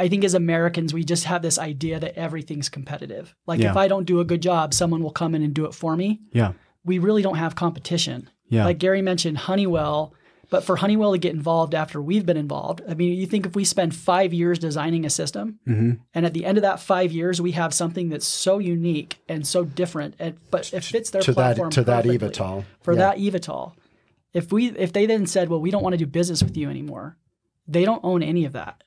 I think as Americans, we just have this idea that everything's competitive. Like Yeah. if I don't do a good job, someone will come in and do it for me. Yeah. We really don't have competition. Yeah. Like Gary mentioned Honeywell, but for Honeywell to get involved after we've been involved, I mean, you think if we spend 5 years designing a system, and at the end of that 5 years, we have something that's so unique and so different, but it fits their platform to that perfectly. eVTOL. For that eVTOL. If they then said, well, we don't want to do business with you anymore, they don't own any of that.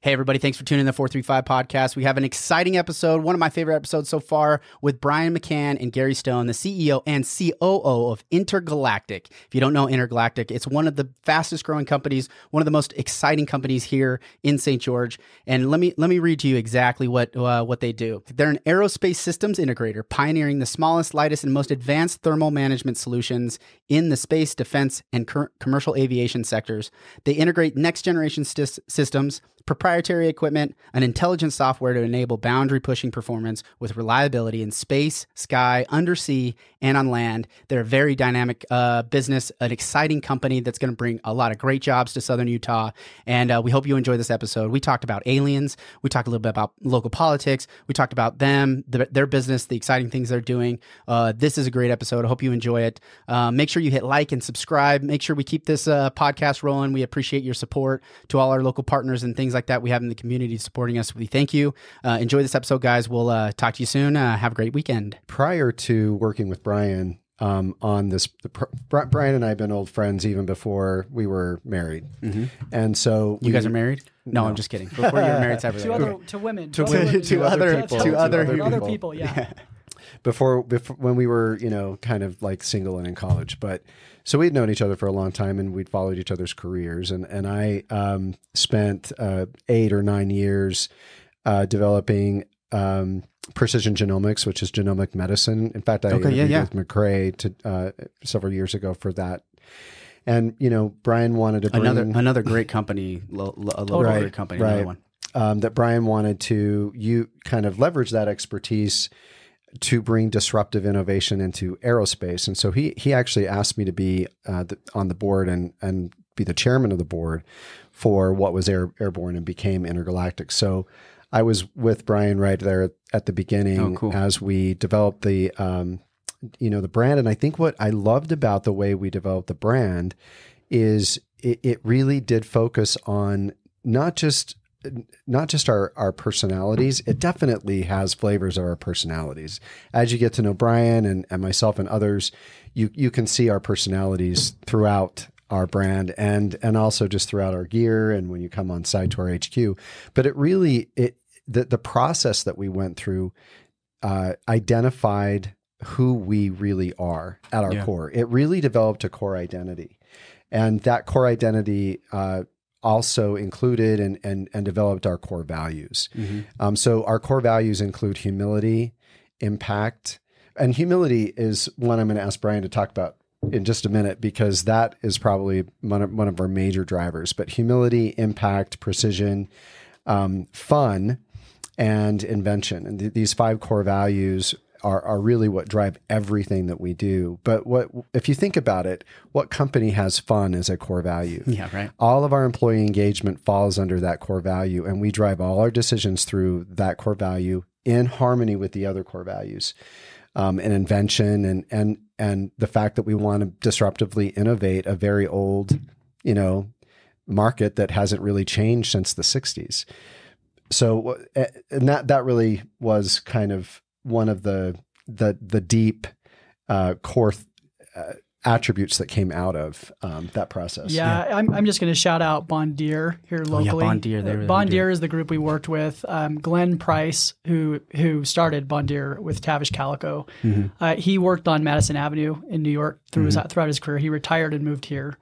Hey, everybody. Thanks for tuning in to the 435 podcast. We have an exciting episode, one of my favorite episodes so far, with Brian McCann and Gary Stone, the CEO and COO of Intergalactic. If you don't know Intergalactic, it's one of the fastest growing companies, one of the most exciting companies here in St. George. And let me read to you exactly what they do. They're an aerospace systems integrator, pioneering the smallest, lightest, and most advanced thermal management solutions in the space, defense, and commercial aviation sectors. They integrate next-generation systems, proprietary equipment, and intelligent software to enable boundary-pushing performance with reliability in space, sky, undersea, and on land. They're a very dynamic business, an exciting company that's going to bring a lot of great jobs to Southern Utah, and we hope you enjoy this episode. We talked about aliens. We talked a little bit about local politics. We talked about them, their business, the exciting things they're doing. This is a great episode. I hope you enjoy it. Make sure you hit like and subscribe. Make sure we keep this podcast rolling. We appreciate your support to all our local partners and things like that we have in the community supporting us. We thank you. Enjoy this episode, guys. We'll talk to you soon. Have a great weekend. Prior to working with Brian on this, Brian and I have been old friends even before we were married. Mm-hmm. And so you guys are married? No, I'm just kidding. Before you were married separately. To women. To other people. Yeah. Before when we were, kind of like single and in college, but so we'd known each other for a long time and we'd followed each other's careers. And I spent 8 or 9 years developing precision genomics, which is genomic medicine. In fact, I interviewed with McCrae several years ago for that. And, Brian wanted to bring another great company, great company, another one. That Brian wanted to kind of leverage that expertise to bring disruptive innovation into aerospace. And so he actually asked me to be on the board and be the chairman of the board for what was Airborne and became Intergalactic. So I was with Brian right there at the beginning as we developed the brand. And I think what I loved about the way we developed the brand is it really did focus on not just our personalities. It definitely has flavors of our personalities. As you get to know Brian and myself and others, you can see our personalities throughout our brand and also just throughout our gear and when you come on site to our HQ. But the process that we went through identified who we really are at our core. It really developed a core identity. And that core identity also included and developed our core values. Mm-hmm. So our core values include humility, impact, and humility is one I'm going to ask Brian to talk about in just a minute, because that is probably one of our major drivers. But humility, impact, precision, fun, and invention. And these 5 core values are really what drive everything that we do. But if you think about it, what company has fun as a core value? Yeah, right. All of our employee engagement falls under that core value, and we drive all our decisions through that core value in harmony with the other core values. And invention and the fact that we want to disruptively innovate a very old, market that hasn't really changed since the 60s. So, and that really was kind of one of the deep core attributes that came out of that process. Yeah. I'm just going to shout out Bondier here locally. Bondier is the group we worked with. Glenn Price, who started Bondier with Tavish Calico. Mm-hmm. He worked on Madison Avenue in New York throughout his career. He retired and moved here.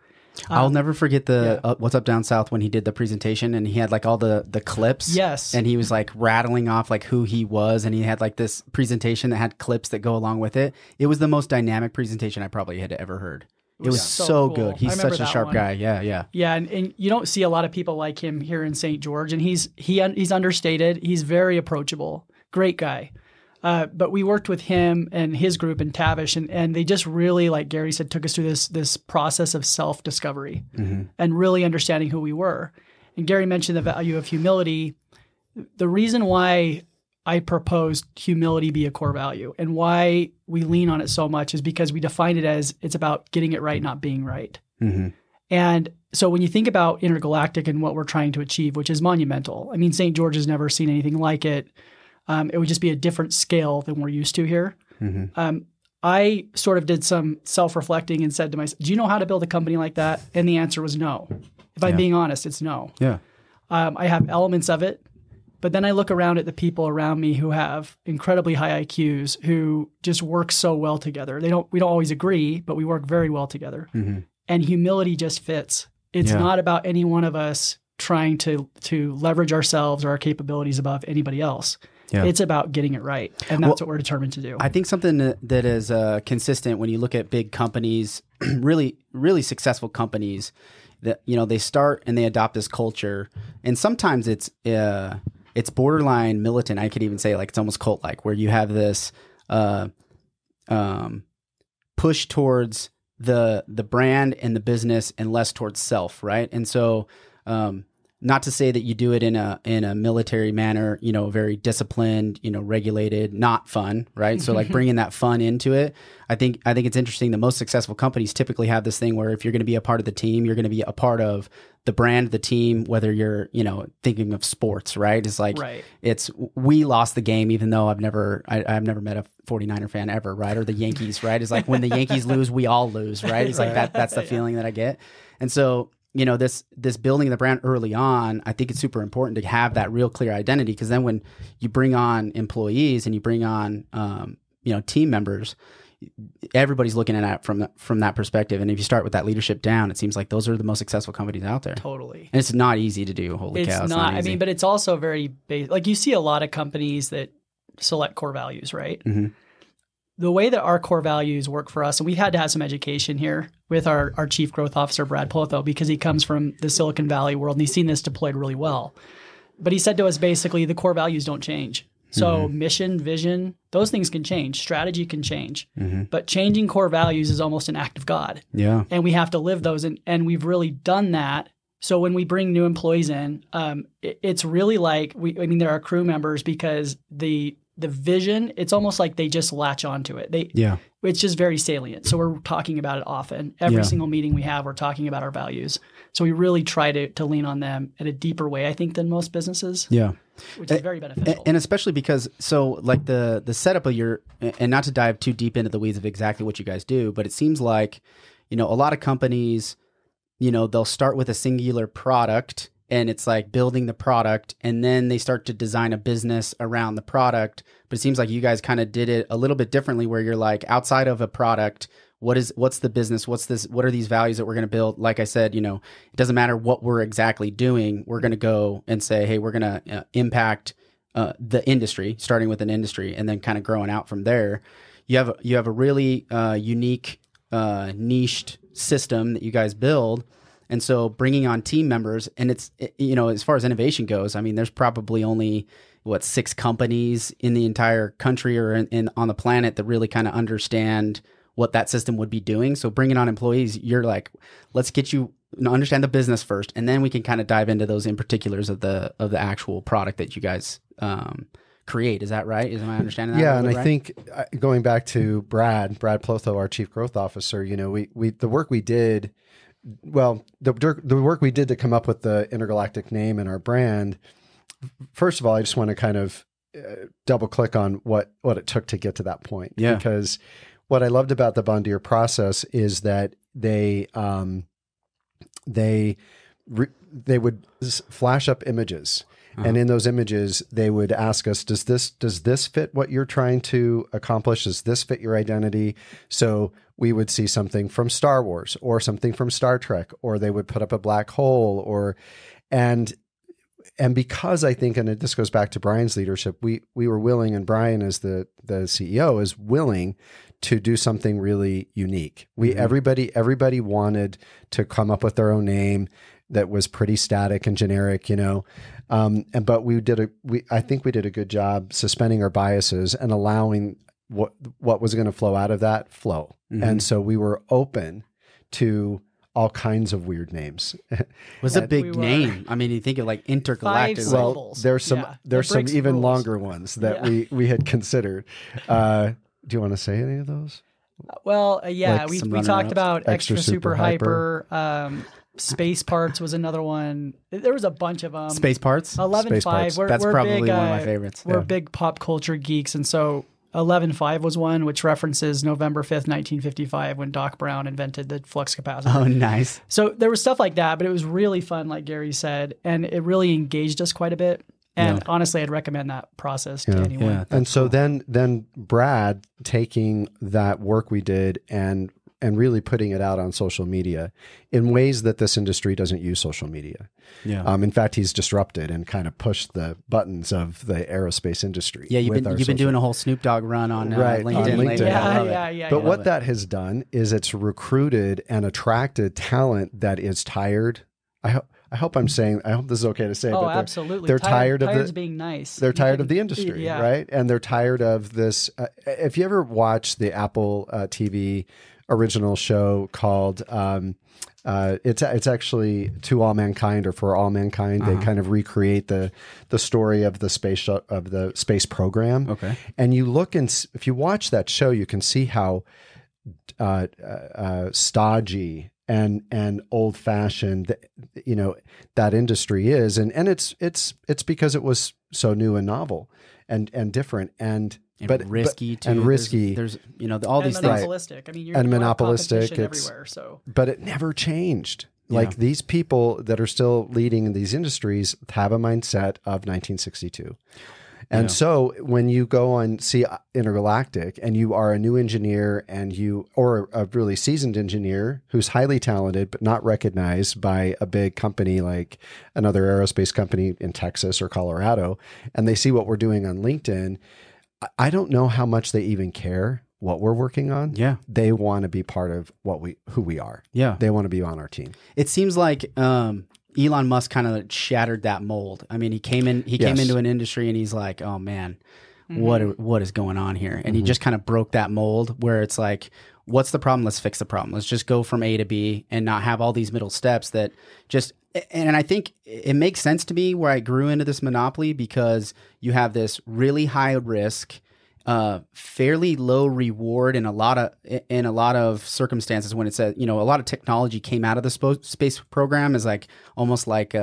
I'll never forget the What's Up Down South when he did the presentation and he had like all the clips. Yes. And he was like rattling off like who he was, and he had like this presentation that had clips that go along with it. It was the most dynamic presentation I probably had ever heard. It was so cool. Good. He's such a sharp guy. Yeah. Yeah, and you don't see a lot of people like him here in St. George, and he's understated. He's very approachable. Great guy. But we worked with him and his group in Tavish, and they just really, like Gary said, took us through this process of self-discovery and really understanding who we were. And Gary mentioned the value of humility. The reason why I proposed humility be a core value and why we lean on it so much is because we define it as it's about getting it right, not being right. And so when you think about Intergalactic and what we're trying to achieve, which is monumental, I mean, St. George has never seen anything like it. It would just be a different scale than we're used to here. I sort of did some self-reflecting and said to myself, do you know how to build a company like that? And the answer was no. If I'm being honest, it's no. Yeah. I have elements of it. But then I look around at the people around me who have incredibly high IQs who just work so well together. We don't always agree, but we work very well together. And humility just fits. It's not about any one of us trying to leverage ourselves or our capabilities above anybody else. Yeah. It's about getting it right. And that's what we're determined to do. I think something that is consistent when you look at big companies, really, really successful companies, that, you know, they start and they adopt this culture. And sometimes it's borderline militant. I could even say like it's almost cult-like, where you have this push towards the brand and the business and less towards self, right? And so not to say that you do it in a military manner, you know, very disciplined, you know, regulated, not fun, right? So like bringing that fun into it. I think it's interesting. The most successful companies typically have this thing where if you're going to be a part of the team, you're going to be a part of the brand, the team, whether you're, you know, thinking of sports, right? It's like, we lost the game, even though I've never met a 49er fan ever, right? Or the Yankees, right? It's like when the Yankees lose, we all lose, right? It's like that's the feeling that I get. And so, you know, this building the brand early on, I think it's super important to have that real clear identity, because then when you bring on employees and you bring on, you know, team members, everybody's looking at it from that perspective. And if you start with that leadership down, it seems like those are the most successful companies out there. Totally. And it's not easy to do. Holy cow. It's not easy. I mean, but it's also very basic. Like you see a lot of companies that select core values, right? The way that our core values work for us, and we had to have some education here with our chief growth officer, Brad Plotho, because he comes from the Silicon Valley world and he's seen this deployed really well. But he said to us, basically, the core values don't change. So mission, vision, those things can change. Strategy can change. But changing core values is almost an act of God. Yeah. And we have to live those. And we've really done that. So when we bring new employees in, it's really like, there are crew members, because the vision, it's almost like they just latch onto it. It's just very salient. So we're talking about it often. Every single meeting we have, we're talking about our values. So we really try to lean on them in a deeper way, I think, than most businesses. Yeah. Which is very beneficial. And especially because, so like the setup of your, and not to dive too deep into the weeds of exactly what you guys do, but it seems like, you know, a lot of companies, you know, they'll start with a singular product, and it's like building the product, and then they start to design a business around the product. But it seems like you guys kind of did it a little bit differently, where you're like, outside of a product, what's the business? What are these values that we're going to build? Like I said, you know, it doesn't matter what we're exactly doing. We're going to go and say, hey, we're going to impact the industry, starting with an industry, and then kind of growing out from there. You have a really unique niched system that you guys build. And so bringing on team members, and it's, you know, as far as innovation goes, I mean, there's probably only 6 companies in the entire country or in on the planet that really kind of understand what that system would be doing. So bringing on employees, you're like, let's get you understand the business first, and then we can kind of dive into those in particulars of the actual product that you guys create. Is that right? Am I understanding that? Yeah, and I think going back to Brad Plotho, our chief growth officer, you know, we the work we did. Well, the work we did to come up with the Intergalactic name and our brand, first of all, I just want to kind of double click on what it took to get to that point. Yeah. Because what I loved about the Bondier process is that they would flash up images. And in those images, they would ask us, does this fit what you're trying to accomplish? Does this fit your identity? So we would see something from Star Wars or something from Star Trek, or they would put up a black hole, and because I think, and this goes back to Brian's leadership, we were willing, and Brian as the CEO is willing to do something really unique. Everybody wanted to come up with their own name that was pretty static and generic, but I think we did a good job suspending our biases and allowing what was going to flow out of that flow. And so we were open to all kinds of weird names. It was a big name. I mean, you think of like Intergalactic. Well, there's some even rules. Longer ones that we had considered. Do you want to say any of those? Well, we talked about extra super hyper. Space Parts was another one. There was a bunch of them. Space Parts? 11.5. That's probably one of my favorites. We're big pop culture geeks, and so 11.5 was one, which references November 5th, 1955, when Doc Brown invented the flux capacitor. Oh, nice. So there was stuff like that, but it was really fun, like Gary said, and it really engaged us quite a bit. And honestly, I'd recommend that process to anyone. Yeah. And so then Brad taking that work we did and really putting it out on social media in ways that this industry doesn't use social media. Yeah. In fact, he's disrupted and kind of pushed the buttons of the aerospace industry. Yeah, you've been doing a whole Snoop Dogg run on LinkedIn. On LinkedIn. Yeah. But what that has done is it's recruited and attracted talent that is tired. I hope this is okay to say. Oh, but absolutely. They're tired of being nice. They're tired of the industry, right? And they're tired of this. If you ever watch the Apple TV original show called it's actually To All Mankind or For All Mankind. They kind of recreate the story of the space program. Okay. And you look if you watch that show, you can see how stodgy and old fashioned that industry is, and it's because it was so new and novel and different but risky too. And risky. There's all these monopolistic. things. I mean, you're monopolistic. Everywhere. So, but it never changed. Like these people that are still leading in these industries have a mindset of 1962. And so when you go and see Intergalactic and you are a new engineer or a really seasoned engineer who's highly talented but not recognized by a big company like another aerospace company in Texas or Colorado, and they see what we're doing on LinkedIn, I don't know how much they even care what we're working on. Yeah. They want to be part of who we are. Yeah. They want to be on our team. It seems like Elon Musk kind of shattered that mold. I mean, he came into an industry and he's like, oh man, what is going on here? And he just kind of broke that mold where it's like, what's the problem? Let's fix the problem. Let's just go from A to B and not have all these middle steps that just, and I think it makes sense to me where I grew into this monopoly because you have this really high risk, fairly low reward in a lot of circumstances when it says, a lot of technology came out of the space program is like almost like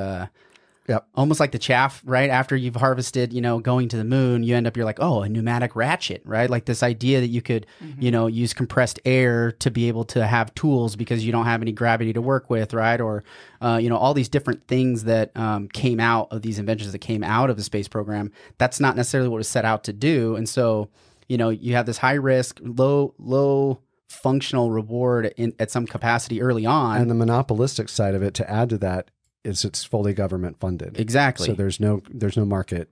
almost like the chaff, right? After you've harvested, going to the moon, you're like, oh, a pneumatic ratchet, right? Like this idea that you could, use compressed air to be able to have tools because you don't have any gravity to work with, right? Or, all these different things that came out of these inventions that came out of the space program. That's not necessarily what it was set out to do. And so, you have this high risk, low functional reward at some capacity early on. And the monopolistic side of it, to add to that, is it's fully government funded. Exactly. So there's no market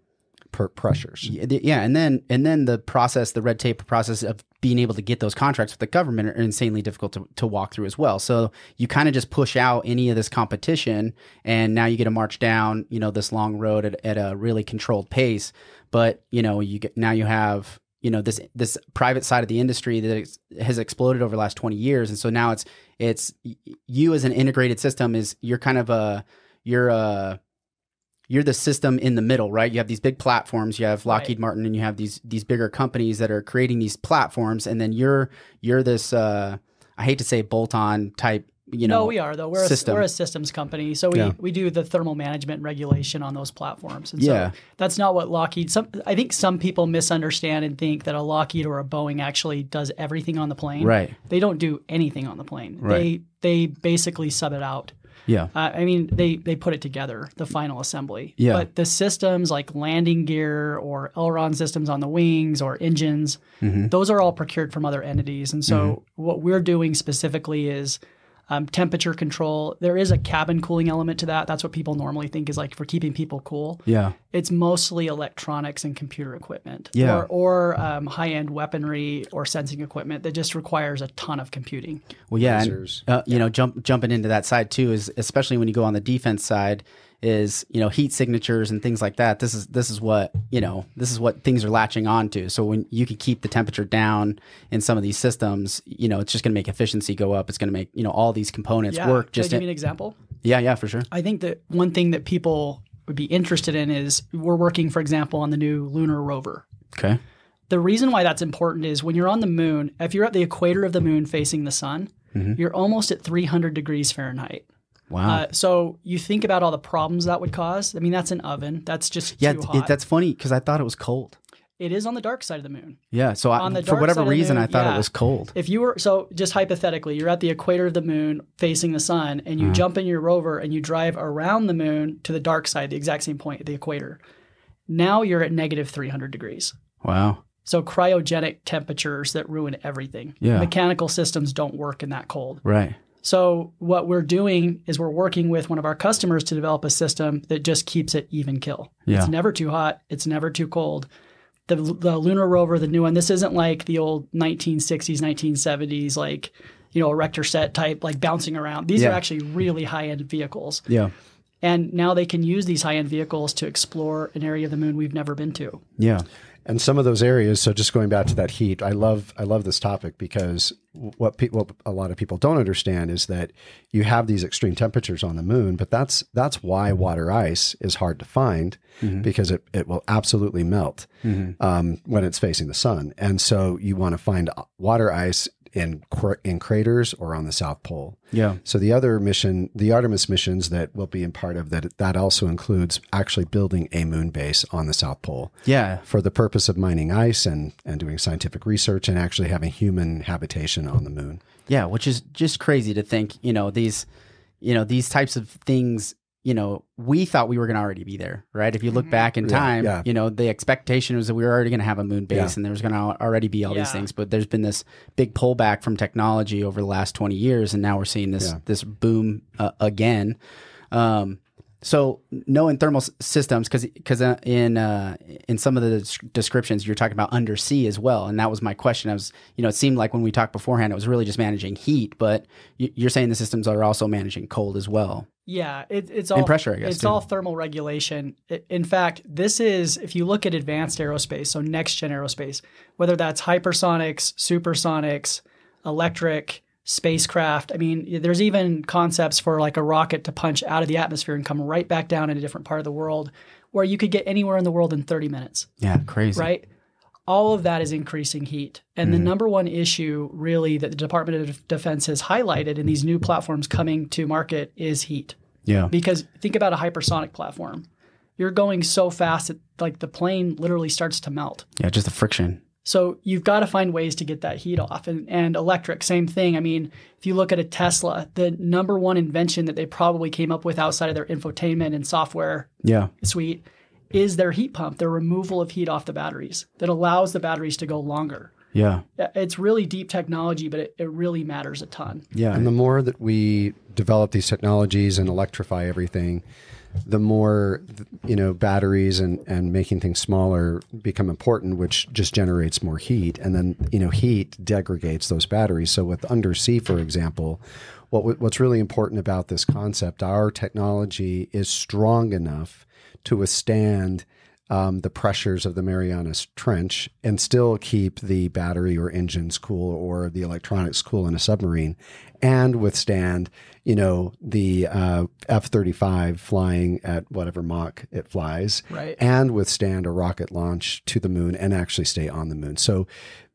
pressures. Yeah, and then the red tape process of being able to get those contracts with the government are insanely difficult to walk through as well. So you kind of just push out any of this competition, and now you get to march down, this long road at a really controlled pace. But you have this private side of the industry that has exploded over the last 20 years, and so now it's you as an integrated system you're the system in the middle, right? You have these big platforms. You have Lockheed Martin, and you have these bigger companies that are creating these platforms, and then you're this I hate to say bolt-on type. No, we are though. We're a systems company, so we do the thermal management regulation on those platforms. And so that's not what Lockheed. I think some people misunderstand and think that a Lockheed or a Boeing actually does everything on the plane. Right. They don't do anything on the plane. Right. They basically sub it out. Yeah. They put it together, the final assembly. Yeah. But the systems like landing gear or aileron systems on the wings or engines, those are all procured from other entities. And so what we're doing specifically is temperature control. There is a cabin cooling element to that. That's what people normally think is like for keeping people cool. Yeah. It's mostly electronics and computer equipment, yeah. or high-end weaponry or sensing equipment that just requires a ton of computing. Well, yeah, and, you know, jumping into that side too is especially when you go on the defense side is, you know, heat signatures and things like that. This is what, you know, this is what things are latching on to. So when you can keep the temperature down in some of these systems, you know, it's just going to make efficiency go up. It's going to make, you know, all these components work. Can I give you an example? Yeah, for sure. I think that one thing that people would be interested in is we're working, for example, on the new lunar rover. Okay. The reason why that's important is when you're on the moon, if you're at the equator of the moon facing the sun, you're almost at 300 degrees Fahrenheit. Wow. So you think about all the problems that would cause. I mean, that's an oven. That's just too hot. That's funny because I thought it was cold. It is on the dark side of the moon. Yeah. So for whatever reason, I thought it was cold. If you were, so just hypothetically, you're at the equator of the moon facing the sun and you jump in your rover and you drive around the moon to the dark side, the exact same point at the equator. Now you're at negative 300 degrees. Wow. So cryogenic temperatures that ruin everything. Yeah. Mechanical systems don't work in that cold. Right. So what we're doing is we're working with one of our customers to develop a system that just keeps it even kill. Yeah. It's never too hot. It's never too cold. The lunar rover, the new one, this isn't like the old 1960s, 1970s, like, you know, erector set type, like bouncing around. These are actually really high-end vehicles. Yeah. And now they can use these high-end vehicles to explore an area of the moon we've never been to. Yeah. And some of those areas, so just going back to that heat, I love this topic because what a lot of people don't understand is that you have these extreme temperatures on the moon, but that's why water ice is hard to find because it will absolutely melt when it's facing the sun. And so you want to find water ice in craters or on the South Pole. Yeah. So the other mission, the Artemis missions that will be in part of that also includes actually building a moon base on the South Pole. Yeah. For the purpose of mining ice and doing scientific research and actually having human habitation on the moon. Yeah, which is just crazy to think, these types of things, we thought we were going to already be there, right? If you look back in time, the expectation was that we were already going to have a moon base and there was going to already be all these things. But there's been this big pullback from technology over the last 20 years. And now we're seeing this boom again. So knowing thermal systems, because in some of the descriptions, you're talking about undersea as well. And that was my question. It seemed like when we talked beforehand, it was really just managing heat, but you're saying the systems are also managing cold as well. Yeah, it's all and pressure, I guess. It's all thermal regulation. In fact, this is, if you look at advanced aerospace, so next gen aerospace, whether that's hypersonics, supersonics, electric, spacecraft. I mean, there's even concepts for like a rocket to punch out of the atmosphere and come right back down in a different part of the world where you could get anywhere in the world in 30 minutes. Yeah, crazy. Right? All of that is increasing heat. And the number one issue really that the Department of Defense has highlighted in these new platforms coming to market is heat. Yeah. Because think about a hypersonic platform. You're going so fast that like the plane literally starts to melt. Yeah, just the friction. So you've got to find ways to get that heat off. And electric, same thing. I mean, if you look at a Tesla, the number one invention that they probably came up with outside of their infotainment and software suite is their heat pump, their removal of heat off the batteries that allows the batteries to go longer. Yeah. It's really deep technology, but it really matters a ton. Yeah. And the more that we develop these technologies and electrify everything, the more, batteries and making things smaller become important, which just generates more heat. And then, heat degrades those batteries. So with undersea, for example, what's really important about this concept, our technology is strong enough to withstand the pressures of the Marianas Trench and still keep the battery or engines cool or the electronics cool in a submarine and withstand, the F-35 flying at whatever Mach it flies and withstand a rocket launch to the moon and actually stay on the moon. So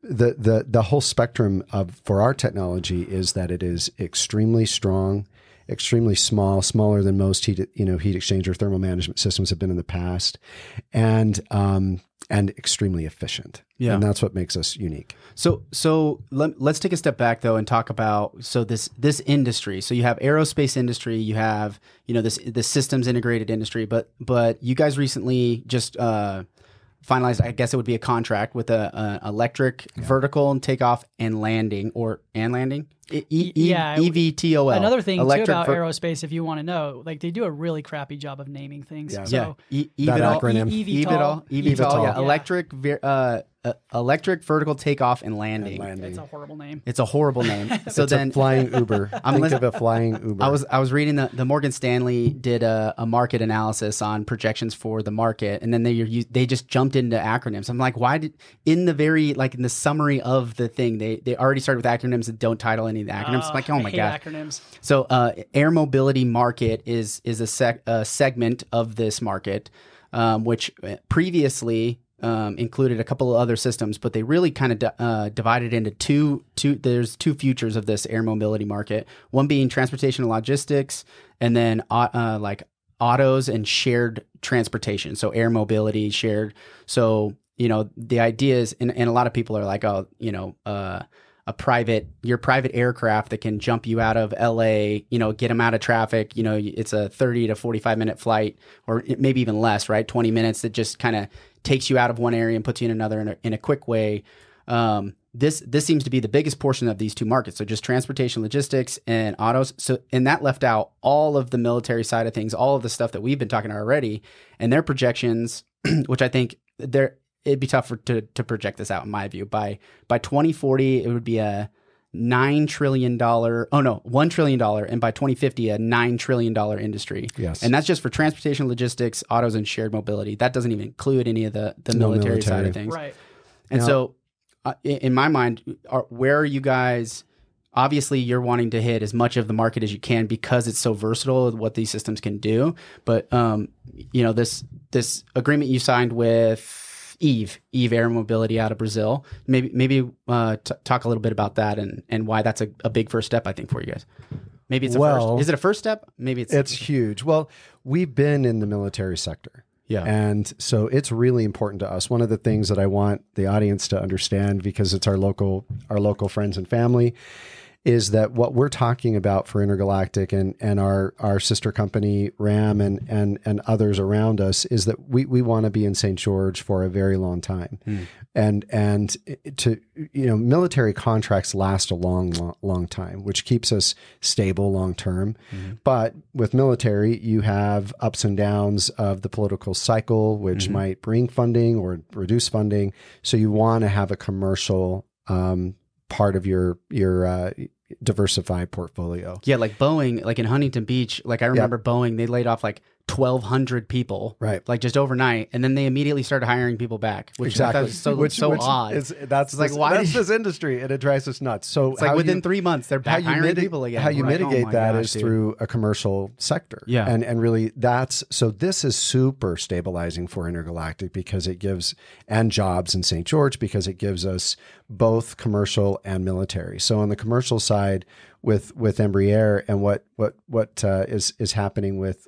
the whole spectrum for our technology is that it is extremely strong, extremely small, smaller than most heat exchanger thermal management systems have been in the past, and extremely efficient. Yeah. And that's what makes us unique. So let's take a step back though and talk about this industry. So you have aerospace industry, you have the systems integrated industry, but you guys recently just finalized, I guess it would be a contract with a electric vertical takeoff and landing EVTOL. Another thing too about aerospace, if you want to know, like they do a really crappy job of naming things. Yeah. So eVTOL. Yeah. Electric vertical takeoff and landing. It's a horrible name. It's a horrible name. So it's a flying Uber. Think of a flying Uber. I was reading the Morgan Stanley did a market analysis on projections for the market, and then they just jumped into acronyms. I'm like, why did in the summary of the thing they already started with acronyms and don't title any of the acronyms? I'm like, oh my god, acronyms. So air mobility market is a segment of this market, which previously included a couple of other systems, but they really kind of divided into two. There's two futures of this air mobility market. One being transportation and logistics, and then like autos and shared transportation. So air mobility, shared. So the idea is, and a lot of people are like, oh, your private aircraft that can jump you out of LA, get them out of traffic. It's a 30 to 45 minute flight, or maybe even less, right? 20 minutes that just kind of takes you out of one area and puts you in another in a quick way. This seems to be the biggest portion of these two markets. So just transportation, logistics, and autos. And that left out all of the military side of things, all of the stuff that we've been talking about already, and their projections, which I think it'd be tough to project this out in my view. By 2040, it would be a $1 trillion, and by 2050, a $9 trillion industry. Yes. And that's just for transportation, logistics, autos, and shared mobility. That doesn't even include any of the military side of things. Right. And so in my mind, where are you guys? Obviously, you're wanting to hit as much of the market as you can because it's so versatile with what these systems can do. But, this agreement you signed with Eve Air Mobility out of Brazil. Maybe talk a little bit about that and why that's a big first step, I think, for you guys. Maybe it's a first. Is it a first step? Maybe it's huge. Well, we've been in the military sector. Yeah. And so it's really important to us. One of the things that I want the audience to understand, because it's our local friends and family, is that what we're talking about for Intergalactic and our sister company RAM and others around us is that we want to be in St. George for a very long time. And to military contracts last a long time, which keeps us stable long term. But with military, you have ups and downs of the political cycle, which might bring funding or reduce funding. So you want to have a commercial part of your diversified portfolio. Yeah, like Boeing, like in Huntington Beach, like I remember Boeing, they laid off like 1,200 people, right? Like just overnight, and then they immediately started hiring people back. Which exactly, so odd. That's like why that's this industry, and it drives us nuts. So it's like within 3 months they're back hiring people again. How you mitigate that is through a commercial sector. Yeah, and really this is super stabilizing for Intergalactic because it gives and jobs in St. George because it gives us both commercial and military. So on the commercial side with Embraer and what is happening with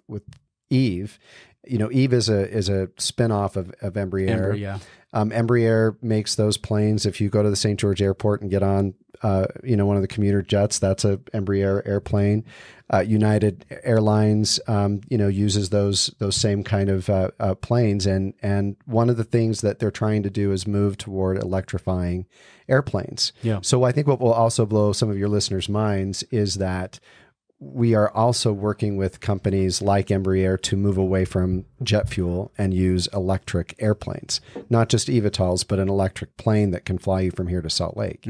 Eve, Eve is a spinoff of Embraer. Embraer makes those planes. If you go to the St. George Airport and get on, one of the commuter jets, that's a Embraer airplane. United Airlines, uses those same kind of planes. And one of the things that they're trying to do is move toward electrifying airplanes. Yeah. So I think what will also blow some of your listeners' minds is that we are also working with companies like Embraer to move away from jet fuel and use electric airplanes, not just eVTOLs, but an electric plane that can fly you from here to Salt Lake.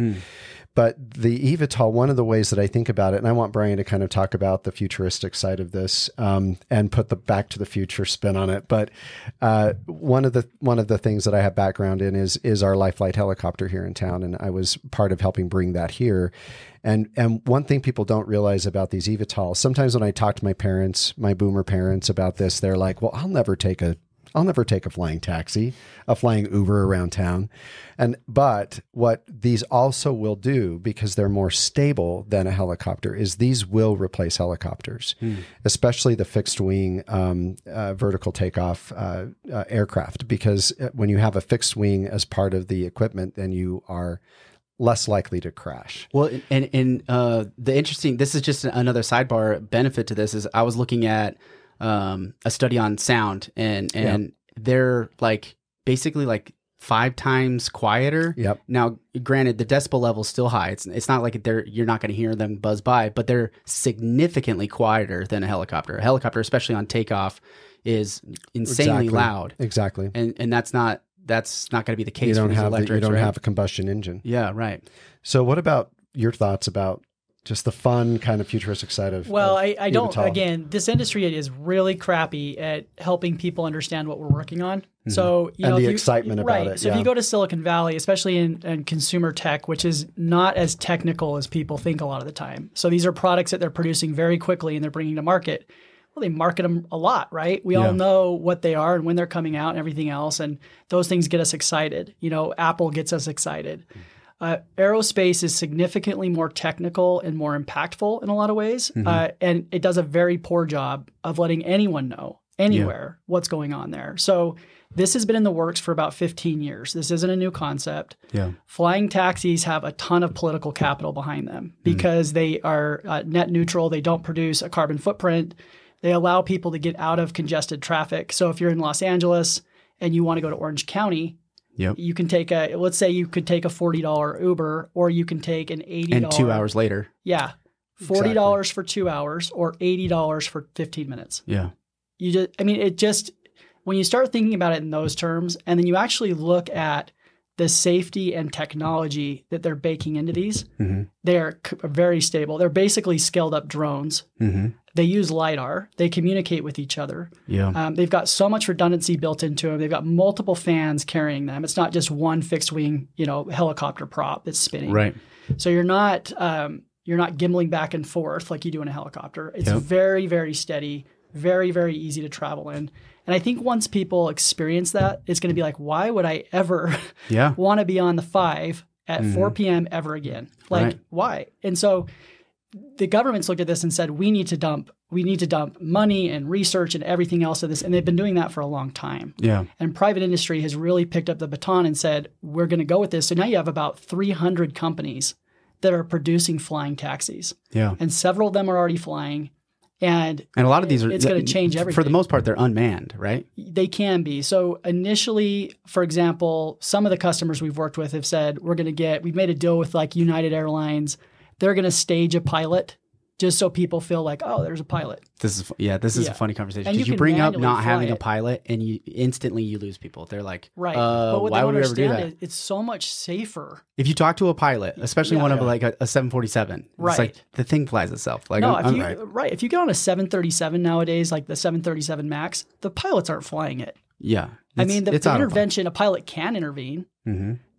But the eVTOL, one of the ways that I think about it, and I want Brian to kind of talk about the futuristic side of this and put the Back to the Future spin on it. But one of the things that I have background in is our Life Flight helicopter here in town, and I was part of helping bring that here. And one thing people don't realize about these eVTOLs, sometimes when I talk to my parents, my boomer parents about this, they're like, well, I'll never take a flying taxi, a flying Uber around town. But what these also will do, because they're more stable than a helicopter, is these will replace helicopters, especially the fixed wing vertical takeoff aircraft. Because when you have a fixed wing as part of the equipment, then you are less likely to crash. Well, and the interesting, this is just another sidebar benefit to this, is I was looking at a study on sound and they're like basically like 5 times quieter. Yep. Now, granted, the decibel level is still high. It's not like you're not going to hear them buzz by, but they're significantly quieter than a helicopter. A helicopter, especially on takeoff, is insanely loud. Exactly. And that's not going to be the case. You don't for these have electrics, you don't right? have a combustion engine. Yeah, right. So what about your thoughts about just the fun kind of futuristic side of I don't, again, this industry is really crappy at helping people understand what we're working on. Mm-hmm. So, the excitement about it. So if you go to Silicon Valley, especially in consumer tech, which is not as technical as people think a lot of the time. So these are products that they're producing very quickly and they're bringing to market. Well, they market them a lot, right? We all know what they are and when they're coming out and everything else. And those things get us excited. Apple gets us excited. Aerospace is significantly more technical and more impactful in a lot of ways. And it does a very poor job of letting anyone know anywhere what's going on there. So this has been in the works for about 15 years. This isn't a new concept. Yeah. Flying taxis have a ton of political capital behind them because they are net neutral. They don't produce a carbon footprint. They allow people to get out of congested traffic. So if you're in Los Angeles and you want to go to Orange County, you can take let's say you could take a $40 Uber, or you can take an $80. And 2 hours later. Yeah. $40 for 2 hours or $80 for 15 minutes. Yeah. When you start thinking about it in those terms, and then you actually look at the safety and technology that they're baking into these, they are very stable. They're basically scaled up drones. They use LiDAR. They communicate with each other. Yeah. They've got so much redundancy built into them. They've got multiple fans carrying them. It's not just one fixed wing, helicopter prop that's spinning. Right. So you're not gimbling back and forth like you do in a helicopter. It's very, very steady, very, very easy to travel in. And I think once people experience that, it's going to be like, why would I ever want to be on the 5 at 4 p.m. ever again? Why? And so the government's looked at this and said, we need to dump money and research and everything else of this. And they've been doing that for a long time. Yeah. And private industry has really picked up the baton and said, we're going to go with this. So now you have about 300 companies that are producing flying taxis. Yeah. And several of them are already flying. And a lot of these it's going to change everything. For the most part, they're unmanned, right? They can be. So initially, for example, some of the customers we've worked with have said, we've made a deal with like United Airlines. They're going to stage a pilot just so people feel like, oh, there's a pilot. This is a funny conversation. Because you bring up not having a pilot and you instantly lose people. They're like, right. But what why would we ever do that? It's so much safer. If you talk to a pilot, especially one of like a 747, it's like the thing flies itself. Like, if you get on a 737 nowadays, like the 737 MAX, the pilots aren't flying it. Yeah. The intervention, a pilot can intervene,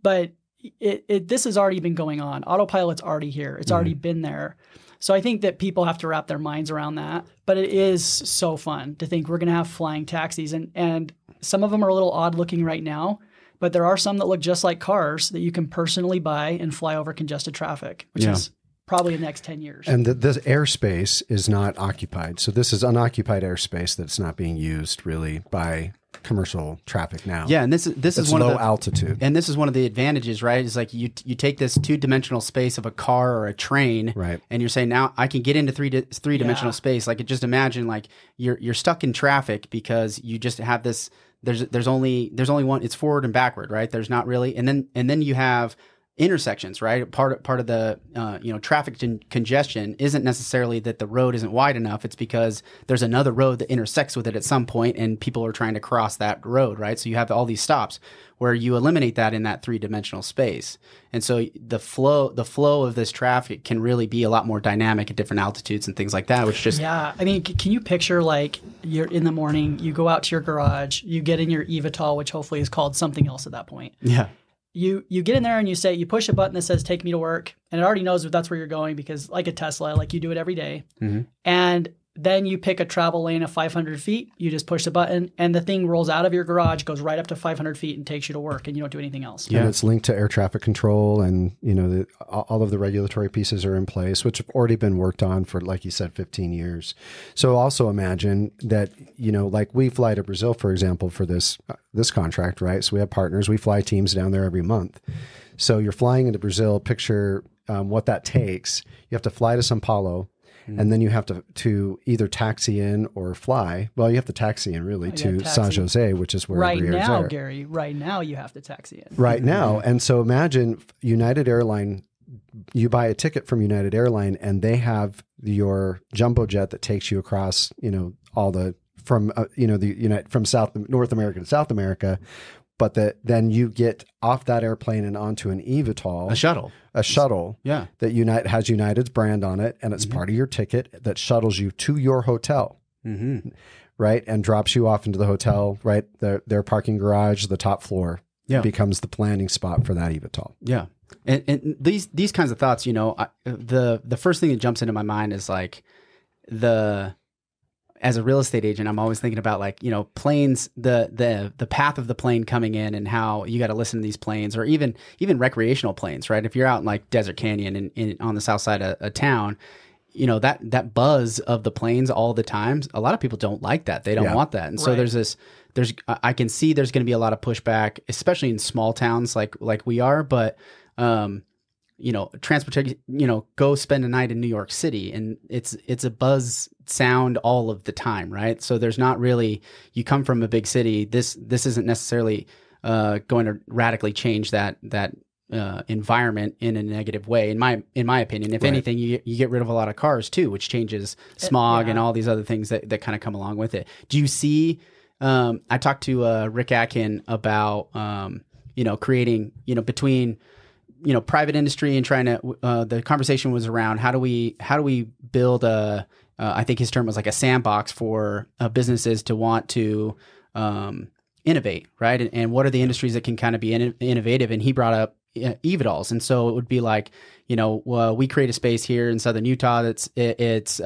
but this has already been going on. Autopilot's already here. It's already been there. So I think that people have to wrap their minds around that. But it is so fun to think we're going to have flying taxis. And some of them are a little odd looking right now, but there are some that look just like cars that you can personally buy and fly over congested traffic, which is probably in the next 10 years. And the airspace is not occupied. So this is unoccupied airspace that's not being used really by commercial traffic now. Yeah, and this is one low of the altitude. And this is one of the advantages, right? Is like you take this 2-dimensional space of a car or a train, right? And you're saying now I can get into three-dimensional space. Like just imagine like you're stuck in traffic because you just have this. There's only one. It's forward and backward, right? There's not really, and then you have intersections, right? Part of the traffic congestion isn't necessarily that the road isn't wide enough. It's because there's another road that intersects with it at some point, and people are trying to cross that road, right? So you have all these stops where you eliminate that in that 3-dimensional space, and so the flow of this traffic can really be a lot more dynamic at different altitudes and things like that. Which just I mean, can you picture like you're in the morning, you go out to your garage, you get in your eVTOL, which hopefully is called something else at that point. Yeah. You get in there and you push a button that says take me to work, and it already knows that's where you're going because like a Tesla, like you do it every day. And then you pick a travel lane of 500 feet, you just push the button and the thing rolls out of your garage, goes right up to 500 feet and takes you to work, and you don't do anything else. Yeah. And it's linked to air traffic control, and all of the regulatory pieces are in place, which have already been worked on for, like you said, 15 years. So also imagine that, like we fly to Brazil, for example, for this contract, right? So we have partners, we fly teams down there every month. So you're flying into Brazil, picture what that takes. You have to fly to Sao Paulo. and then you have to either taxi in or fly. Well, you have to taxi in really to San Jose, which is where right now, are. Gary. Right now, you have to taxi in. Right now, and so imagine United Airline. You buy a ticket from United Airline, and they have your jumbo jet that takes you across, all the from North America to South America. But then you get off that airplane and onto an eVTOL, a shuttle, that has United's brand on it, and it's part of your ticket that shuttles you to your hotel, right, and drops you off into the hotel, right, their parking garage, the top floor, becomes the landing spot for that eVTOL. Yeah, and these kinds of thoughts, the first thing that jumps into my mind is like as a real estate agent, I'm always thinking about planes, the path of the plane coming in and how you got to listen to these planes, or even recreational planes, right? If you're out in like Desert Canyon and on the south side of town, that buzz of the planes all the time, a lot of people don't like that. They don't want that. And so I can see there's going to be a lot of pushback, especially in small towns like we are, but transportation, go spend a night in New York City and it's a buzz sound all of the time, right? So there's not really, you come from a big city, this isn't necessarily going to radically change that environment in a negative way, in my opinion. If anything, you get rid of a lot of cars too, which changes smog and all these other things that kind of come along with it. Do you see, I talked to Rick Atkin about, creating, between private industry and trying to, the conversation was around how do we build I think his term was like a sandbox for businesses to want to innovate, right? And what are the industries that can kind of be innovative? And he brought up eVTOLs. And so it would be like, we create a space here in Southern Utah that's it's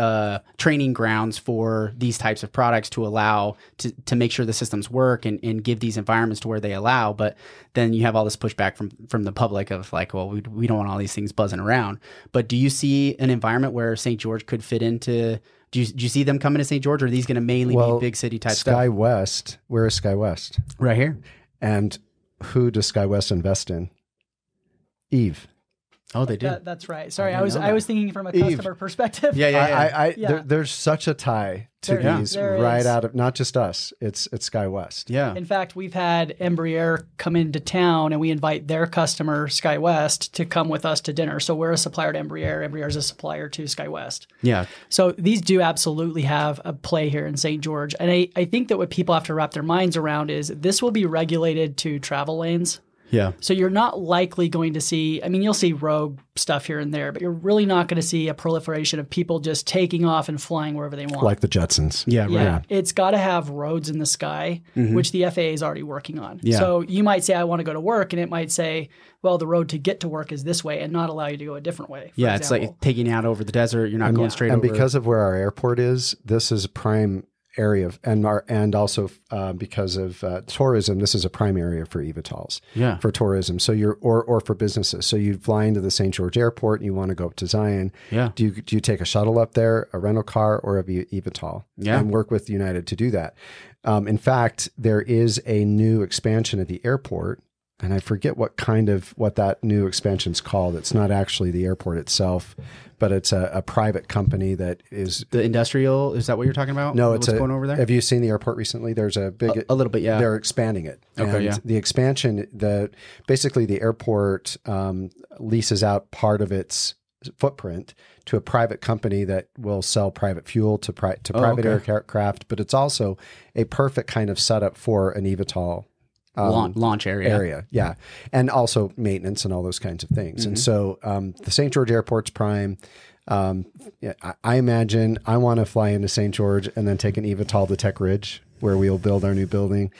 training grounds for these types of products to allow to make sure the systems work and give these environments to where they allow. But then you have all this pushback from the public of like, well, we don't want all these things buzzing around. But do you see an environment where St. George could fit into? Do you see them coming to St. George, or are these going to mainly be big city type stuff? SkyWest, where is SkyWest? Right here. And who does SkyWest invest in? Eve. Oh, they do. That's right. Sorry, I was thinking from a customer perspective. Yeah. There's such a tie to these right out of not just us. It's SkyWest. Yeah. In fact, we've had Embraer come into town, and we invite their customer SkyWest to come with us to dinner. So we're a supplier to Embraer. Embraer is a supplier to SkyWest. Yeah. So these do absolutely have a play here in St. George, and I think that what people have to wrap their minds around is this will be regulated to travel lanes. Yeah. So you're not likely going to see, you'll see rogue stuff here and there, but you're really not going to see a proliferation of people just taking off and flying wherever they want. Like the Jetsons. Yeah, right. Yeah. It's got to have roads in the sky, which the FAA is already working on. Yeah. So you might say, I want to go to work, and it might say, well, the road to get to work is this way, and not allow you to go a different way. Yeah, it's like taking you out over the desert. You're not going straight over. And because of where our airport is, this is a prime area, and also because of tourism, this is a prime area for eVTOLs. Yeah, for tourism. So or for businesses. So you fly into the St. George Airport and you want to go up to Zion. Yeah. Do you take a shuttle up there, a rental car, or a eVTOL? Yeah. And work with United to do that. In fact, there is a new expansion at the airport, and I forget what that new expansion is called. It's not actually the airport itself, but it's a private company that is the industrial. Is that what you're talking about? No, what's going over there. Have you seen the airport recently? There's a big, a little bit. Yeah, they're expanding it. Okay, and yeah. The expansion, basically the airport leases out part of its footprint to a private company that will sell private fuel to private aircraft. But it's also a perfect kind of setup for an eVTOL. Launch area. Yeah. And also maintenance and all those kinds of things. And so the St. George Airport's prime. I imagine I want to fly into St. George and then take an eVTOL to Tech Ridge, where we'll build our new building.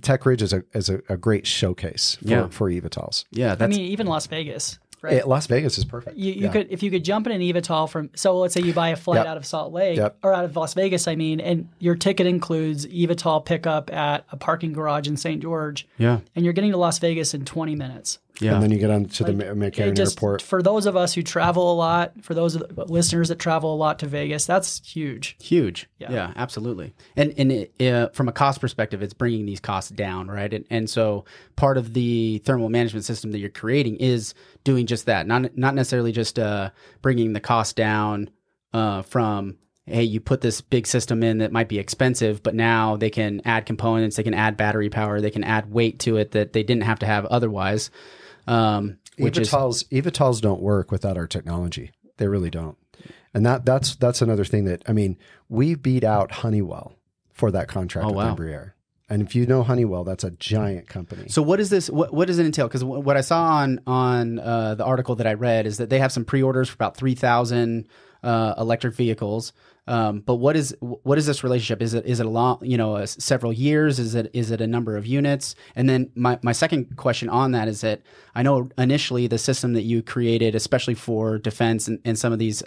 Tech Ridge is a great showcase for eVTOLs. Yeah. even Las Vegas. Right? Las Vegas is perfect. You could, if you could jump in an eVTOL so let's say you buy a flight out of Salt Lake or out of Las Vegas, and your ticket includes eVTOL pickup at a parking garage in St. George. Yeah. And you're getting to Las Vegas in 20 minutes. Yeah. And then you get on to the McCarran Airport. For those of us who travel a lot, for those of the listeners that travel a lot to Vegas, that's huge. Huge. Yeah, absolutely. And from a cost perspective, it's bringing these costs down, right? And so part of the thermal management system that you're creating is doing just that, not necessarily just bringing the cost down from, hey, you put this big system in that might be expensive, but now they can add components, they can add battery power, they can add weight to it that they didn't have to have otherwise. eVTOLs don't work without our technology. They really don't. And that's another thing that, I mean, we beat out Honeywell for that contract with Embraer. And if you know Honeywell, that's a giant company. So what is this? What does it entail? Because what I saw on the article that I read is that they have some pre-orders for about 3,000 electric vehicles. But what is this relationship? Is it a long, several years? Is it a number of units? And then my second question on that is that I know initially the system that you created, especially for defense and some of these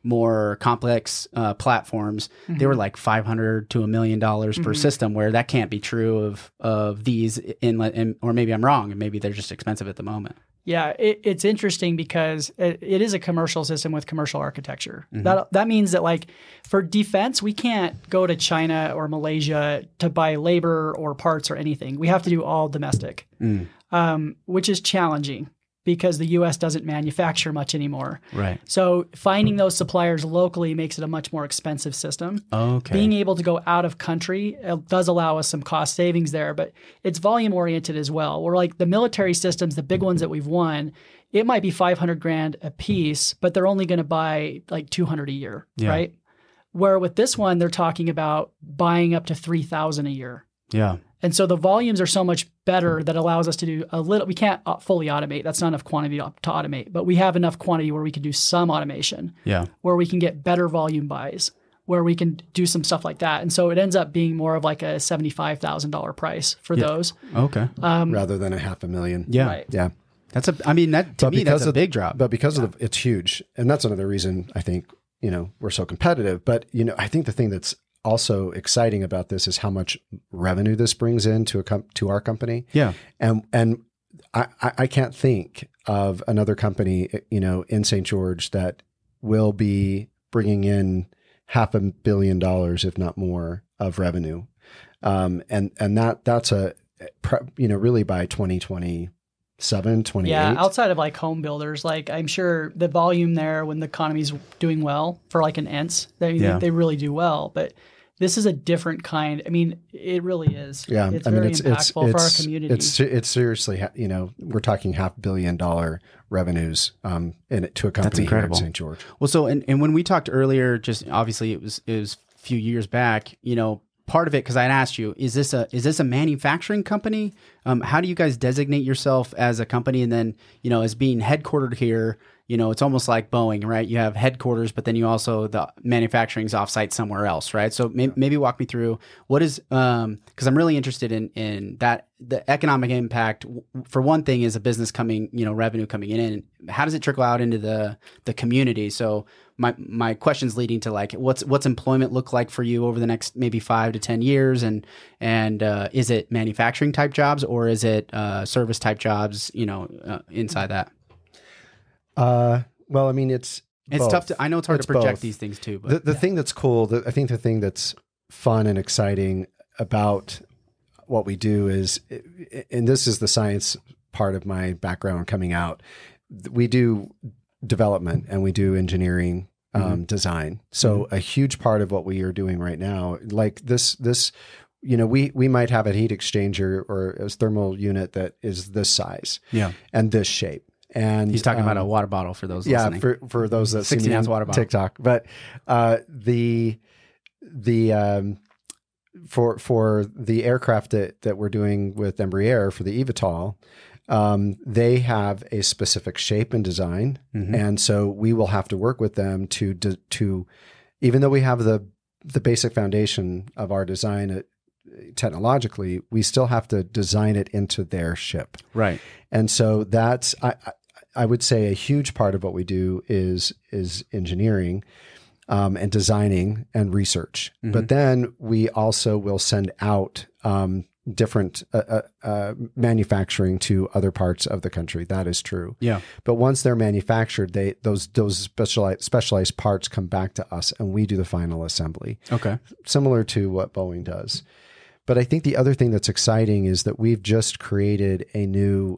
more complex platforms, they were like $500 to $1 million per system, where that can't be true of these or maybe I'm wrong, and maybe they're just expensive at the moment. Yeah, it's interesting because it is a commercial system with commercial architecture. That means that, like, for defense, we can't go to China or Malaysia to buy labor or parts or anything. We have to do all domestic, which is challenging because the U.S. doesn't manufacture much anymore. Right. So finding those suppliers locally makes it a much more expensive system. Okay. Being able to go out of country does allow us some cost savings there, but it's volume oriented as well. We're like the military systems, the big ones that we've won, it might be $500,000 a piece, but they're only going to buy like 200 a year, right? Where with this one, they're talking about buying up to 3,000 a year. Yeah. And so the volumes are so much better that allows us to do a little. We can't fully automate. That's not enough quantity to automate, but we have enough quantity where we can do some automation. Yeah. Where we can get better volume buys, where we can do some stuff like that. And so it ends up being more of like a $75,000 price for those. Okay. Rather than $500,000. Yeah. Right. Yeah. That's a big drop. But because of it's huge. And that's another reason I think, we're so competitive. But, I think the thing that's also exciting about this is how much revenue this brings in to our company. Yeah. And I can't think of another company, in St. George that will be bringing in $500 million, if not more, of revenue. And that's really by 2027, 28. Yeah. Outside of like home builders, like I'm sure the volume there when the economy's doing well for like an ENTS, they really do well. But this is a different kind. I mean, it really is. Yeah, it's very impactful for our community. It's seriously, we're talking $500 million revenues to a company here in St. George. Well, so and when we talked earlier, just obviously it was a few years back. Part of it, because I'd asked you, is this a manufacturing company? How do you guys designate yourself as a company? And then, as being headquartered here, it's almost like Boeing, right? You have headquarters, but then you also, the manufacturing's offsite somewhere else, right? So maybe walk me through what is, because I'm really interested in that, the economic impact. For one thing is a business coming, revenue coming in. How does it trickle out into the community? So my question's leading to like, what's employment look like for you over the next maybe 5 to 10 years? And is it manufacturing type jobs or is it service type jobs, inside that? Well, I mean, it's tough to, I know it's hard to project both. These things too, but the thing that's cool, I think the thing that's fun and exciting about what we do is, and this is the science part of my background coming out, we do development and we do engineering, design. So a huge part of what we are doing right now, like this, we might have a heat exchanger or a thermal unit that is this size and this shape. And he's talking about a water bottle for those listening. For those that 16-ounce water bottle TikTok. But for the aircraft that we're doing with Embraer for the eVTOL, they have a specific shape and design, and so we will have to work with them to even though we have the basic foundation of our design technologically, we still have to design it into their ship. Right. And so that's I would say a huge part of what we do is engineering and designing and research. But then we also will send out different manufacturing to other parts of the country. That is true. Yeah. But once they're manufactured, those specialized parts come back to us, and we do the final assembly. Okay. Similar to what Boeing does. But I think the other thing that's exciting is that we've just created a new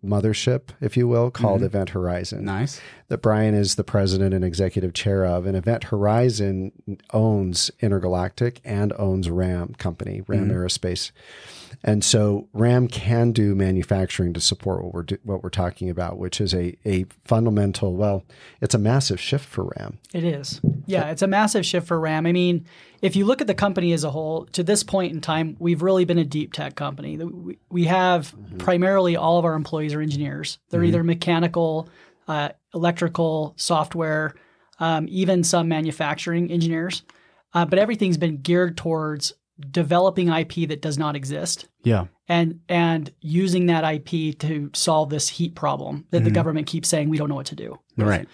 mothership, if you will, called Event Horizon. Nice. That Brian is the president and executive chair of. And Event Horizon owns Intergalactic and owns RAM company, RAM Aerospace. And so RAM can do manufacturing to support what we're talking about, which is a fundamental, it's a massive shift for RAM. It is. Yeah, it's a massive shift for RAM. I mean, if you look at the company as a whole, to this point in time, we've really been a deep tech company. We have primarily all of our employees are engineers. They're either mechanical, electrical, software, even some manufacturing engineers. But everything's been geared towards developing IP that does not exist. Yeah. And using that IP to solve this heat problem that the government keeps saying we don't know what to do. Right.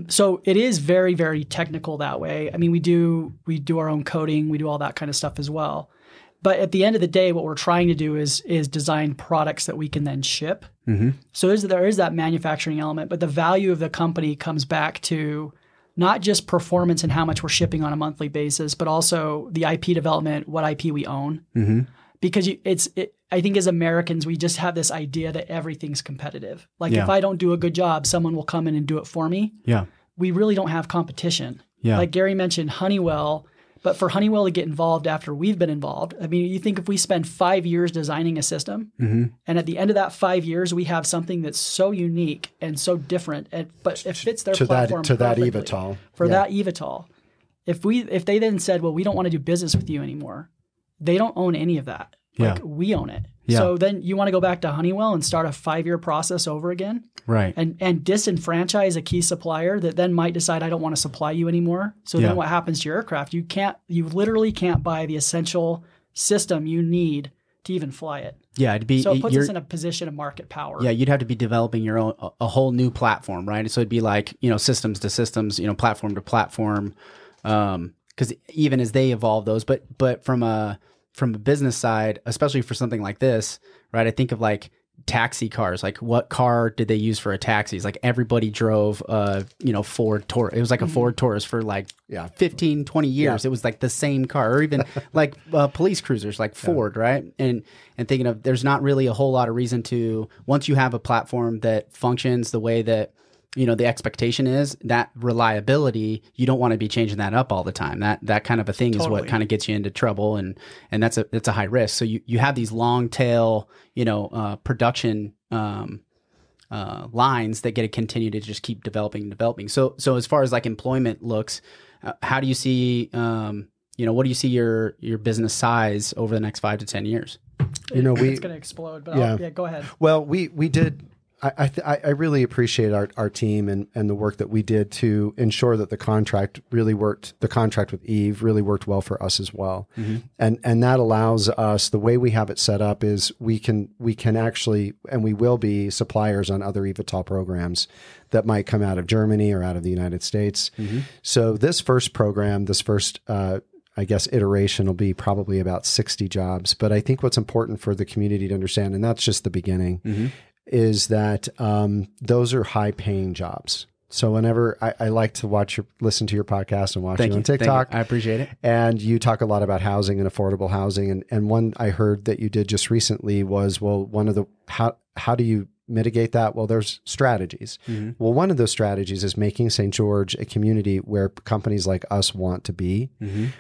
So it is very, very technical that way. I mean, we do our own coding, we do all that kind of stuff as well. But at the end of the day, what we're trying to do is design products that we can then ship. So there is that manufacturing element, but the value of the company comes back to not just performance and how much we're shipping on a monthly basis, but also the IP development, what IP we own. Because I think as Americans, we just have this idea that everything's competitive. Like if I don't do a good job, someone will come in and do it for me. Yeah. We really don't have competition. Yeah. Like Gary mentioned Honeywell, but for Honeywell to get involved after we've been involved, I mean, you think if we spend 5 years designing a system and at the end of that 5 years, we have something that's so unique and so different, but it fits their platform to that eVTOL. For that eVTOL. If they then said, well, we don't want to do business with you anymore, they don't own any of that. Like we own it. Yeah. So then you want to go back to Honeywell and start a 5-year process over again? Right. And disenfranchise a key supplier that then might decide I don't want to supply you anymore. So then what happens to your aircraft? You literally can't buy the essential system you need to even fly it. Yeah, it puts us in a position of market power. Yeah, you'd have to be developing your own a whole new platform, right? So it'd be like, systems to systems, platform to platform. Because even as they evolve those, but from a business side, especially for something like this, right? I think of like taxi cars. Like what car did they use for a taxi? It's like everybody drove Ford Taurus. It was like a Ford Taurus for like 15, 20 years. It was like the same car, or even like police cruisers like Ford, right? And thinking of, there's not really a whole lot of reason to, once you have a platform that functions the way that the expectation is, that reliability, you don't want to be changing that up all the time. That kind of a thing is what kind of gets you into trouble, and that's a high risk. So you have these long tail, production lines that get to continue to just keep developing. So as far as like employment looks, how do you see, what do you see your business size over the next 5 to 10 years? It's going to explode, but go ahead. Well, we did. I really appreciate our team and the work that we did to ensure that the contract really worked. The contract with Eve really worked well for us as well. And that allows us, the way we have it set up is we can actually, and we will be suppliers on other eVTOL programs that might come out of Germany or out of the United States. So this first program, iteration will be probably about 60 jobs. But I think what's important for the community to understand, and that's just the beginning, is that those are high-paying jobs. So whenever I like to listen to your podcast and watch you on TikTok. I appreciate it. And you talk a lot about housing and affordable housing. And one I heard that you did just recently was, how do you mitigate that? Well, there's strategies. Well, one of those strategies is making St. George a community where companies like us want to be,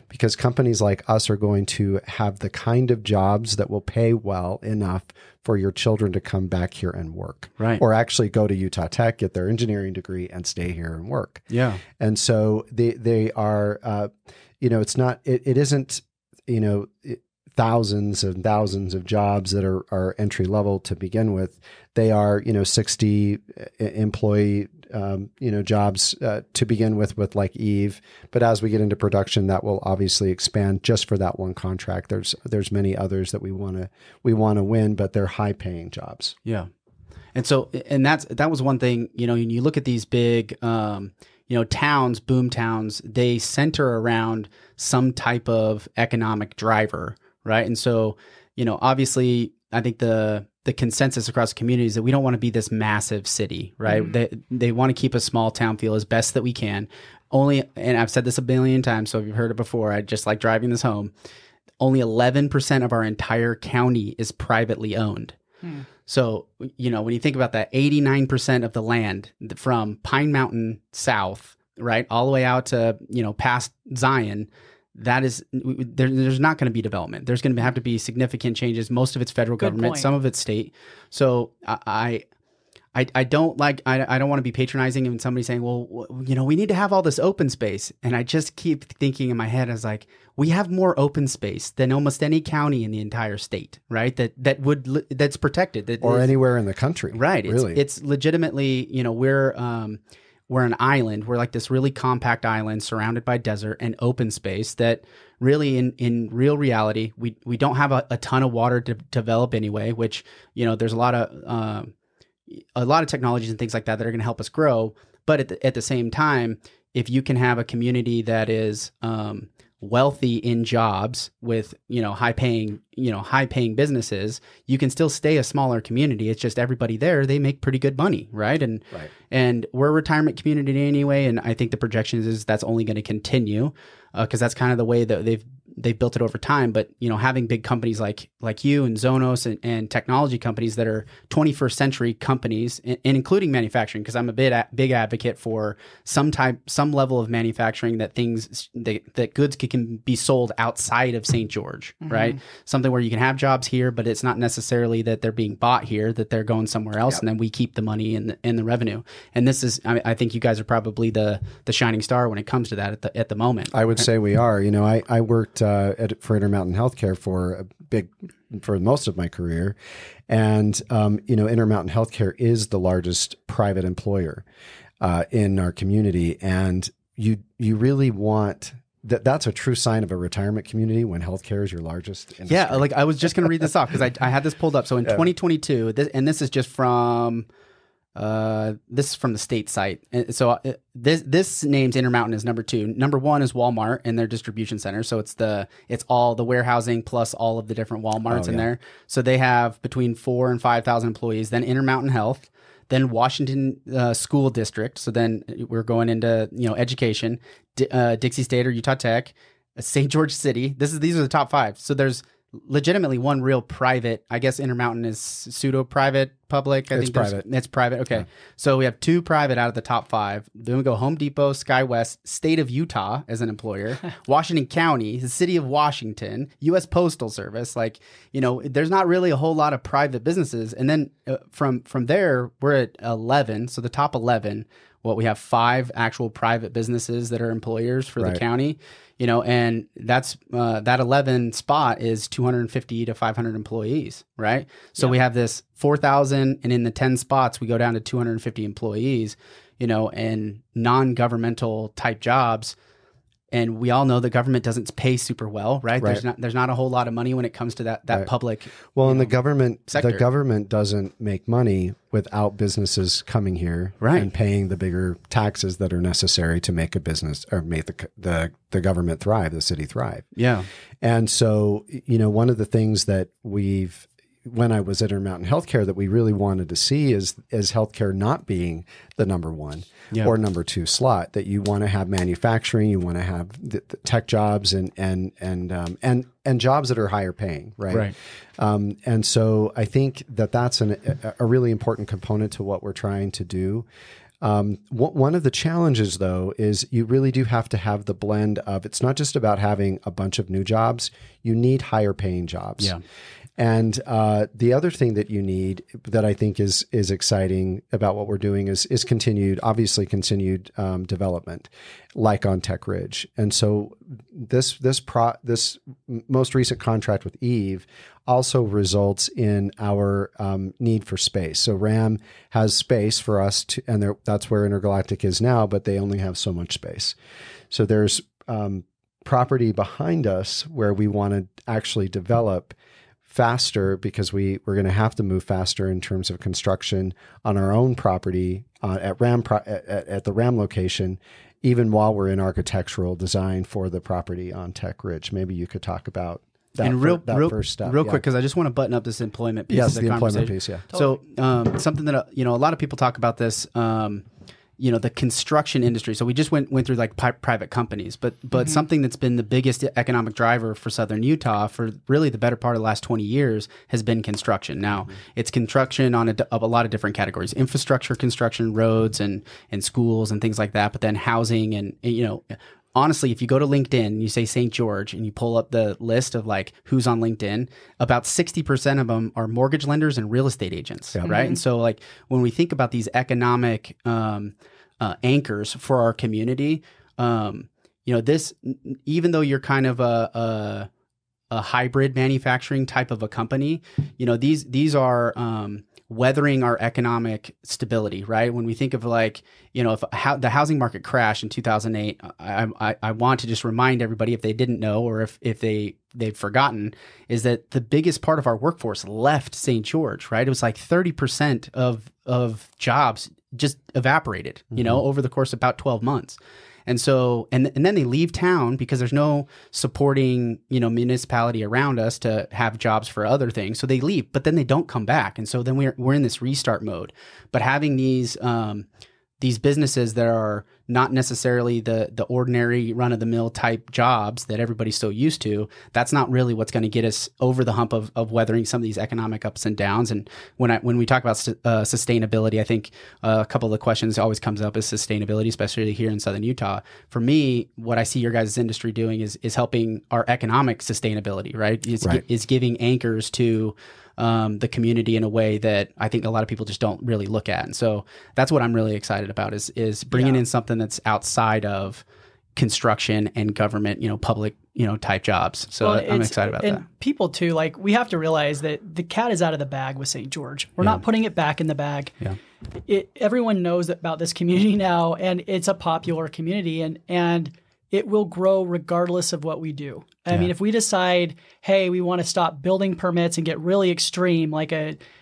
because companies like us are going to have the kind of jobs that will pay well enough for your children to come back here and work, right? Or actually go to Utah Tech, get their engineering degree, and stay here and work. Yeah. And so they are, it's not, it isn't, thousands and thousands of jobs that are entry level to begin with. They are, 60 employee, jobs to begin with like Eve. But as we get into production, that will obviously expand just for that one contract. There's many others that we want to win, but they're high paying jobs. Yeah. And so, that was one thing, when you look at these big, towns, boom towns, they center around some type of economic driver, right? And so, obviously, I think the consensus across the community is that we don't want to be this massive city, right? They want to keep a small town feel as best that we can. And I've said this a billion times, so if you've heard it before, I just like driving this home. only 11% of our entire county is privately owned. So, you know, when you think about that, 89% of the land from Pine Mountain south, right, all the way out to, you know, past Zion, that is, there's not going to be development. There's going to have to be significant changes. Most of it's federal government, some of it's state. So I don't like, I don't want to be patronizing and somebody saying, well, you know, we need to have all this open space. And I just keep thinking in my head, I was like, we have more open space than almost any county in the entire state, right? That's protected. Or anywhere in the country. Right. Really. It's legitimately, you know, we're an island. We're like this really compact island surrounded by desert and open space that really in real reality, we don't have a ton of water to develop anyway, which, you know, there's a lot of technologies and things like that are going to help us grow. But at the same time, if you can have a community that is wealthy in jobs with, you know, high paying businesses, you can still stay a smaller community. It's just everybody there, they make pretty good money, right? And we're a retirement community anyway, and I think the projections is that's only going to continue because that's kind of the way that they've built it over time. But, you know, having big companies like you and Zonos and technology companies that are 21st century companies, and including manufacturing, because I'm a big advocate for some level of manufacturing that goods can be sold outside of St. George, right? Something where you can have jobs here, but it's not necessarily that they're being bought here, that they're going somewhere else, and then we keep the money and the revenue. And this is, I think you guys are probably the shining star when it comes to that at the moment. I would say we are. You know, I worked for Intermountain Healthcare for most of my career, and you know, Intermountain Healthcare is the largest private employer in our community, and you really want. That's a true sign of a retirement community when healthcare is your largest industry. Yeah, like I was just going to read this off because I had this pulled up. So in 2022, this is just from this is from the state site. And so this names Intermountain as number 2. Number 1 is Walmart and their distribution center. So it's all the warehousing plus all of the different Walmarts in there. So they have between 4,000 and 5,000 employees. Then Intermountain Health. Then Washington School District. So then we're going into, you know, education, Dixie State or Utah Tech, St. George City. These are the top 5. So there's legitimately one real private. I guess Intermountain is pseudo-private, public. It's private. It's private. Okay. Yeah. So we have 2 private out of the top 5. Then we go Home Depot, SkyWest, State of Utah as an employer, Washington County, the City of Washington, U.S. Postal Service. Like, you know, there's not really a whole lot of private businesses. And then from there, we're at 11. So the top 11, we have 5 actual private businesses that are employers for the county. You know, and that's that 11 spot is 250 to 500 employees, right? So we have this 4,000, and in the 10 spots, we go down to 250 employees, you know, and non-governmental type jobs. And we all know the government doesn't pay super well, right? There's not a whole lot of money when it comes to that public. Well, and the government doesn't make money without businesses coming here and paying the bigger taxes that are necessary to make a business or make the government thrive, the city thrive. Yeah. And so, you know, one of the things that when I was at Intermountain Healthcare that we really wanted to see is healthcare not being the number 1 or number 2 slot, that you want to have manufacturing, you want to have the tech jobs and jobs that are higher paying, right? And so I think that's a really important component to what we're trying to do. One of the challenges, though, is you really do have to have the blend of, it's not just about having a bunch of new jobs, you need higher paying jobs. Yeah. And the other thing that you need that I think is exciting about what we're doing is continued development, like on Tech Ridge. And so this most recent contract with Eve also results in our need for space. So RAM has space for us to, and that's where Intergalactic is now, but they only have so much space. So there's property behind us where we want to actually develop faster, because we're going to have to move faster in terms of construction on our own property at the RAM location, even while we're in architectural design for the property on Tech Ridge. Maybe you could talk about that, first step. Real quick, because I just want to button up this employment piece. Yes, the employment piece, yeah. So something that, you know, a lot of people talk about this, the construction industry. So we just went through like private companies, but something that's been the biggest economic driver for Southern Utah for really the better part of the last 20 years has been construction. Now it's construction on a lot of different categories: infrastructure construction, roads and schools and things like that. But then housing and honestly, if you go to LinkedIn and you say St. George and you pull up the list of like who's on LinkedIn, about 60% of them are mortgage lenders and real estate agents, right? And so like when we think about these economic anchors for our community, this, even though you're kind of a hybrid manufacturing type of a company, these are weathering our economic stability, right? When we think of like, if the housing market crashed in 2008, I want to just remind everybody, if they didn't know or if they've forgotten, is that the biggest part of our workforce left St. George, right? It was like 30% of jobs just evaporated, over the course of about 12 months. And so, and then they leave town because there's no supporting, municipality around us to have jobs for other things. So they leave, but then they don't come back. And so then we're in this restart mode. But having these businesses that are not necessarily the ordinary run-of-the-mill type jobs that everybody's so used to, that's not really what's going to get us over the hump of weathering some of these economic ups and downs. And when we talk about sustainability, I think a couple of the questions always comes up is sustainability, especially here in Southern Utah. For me, what I see your guys' industry doing is helping our economic sustainability, right? Is giving anchors to the community in a way that I think a lot of people just don't really look at. And so that's what I'm really excited about is bringing in something that's outside of construction and government, public, type jobs. So I'm excited about that. And people too, like we have to realize that the cat is out of the bag with St. George. We're not putting it back in the bag. Yeah. Everyone knows about this community now, and it's a popular community, and it will grow regardless of what we do. I mean, if we decide, hey, we want to stop building permits and get really extreme, like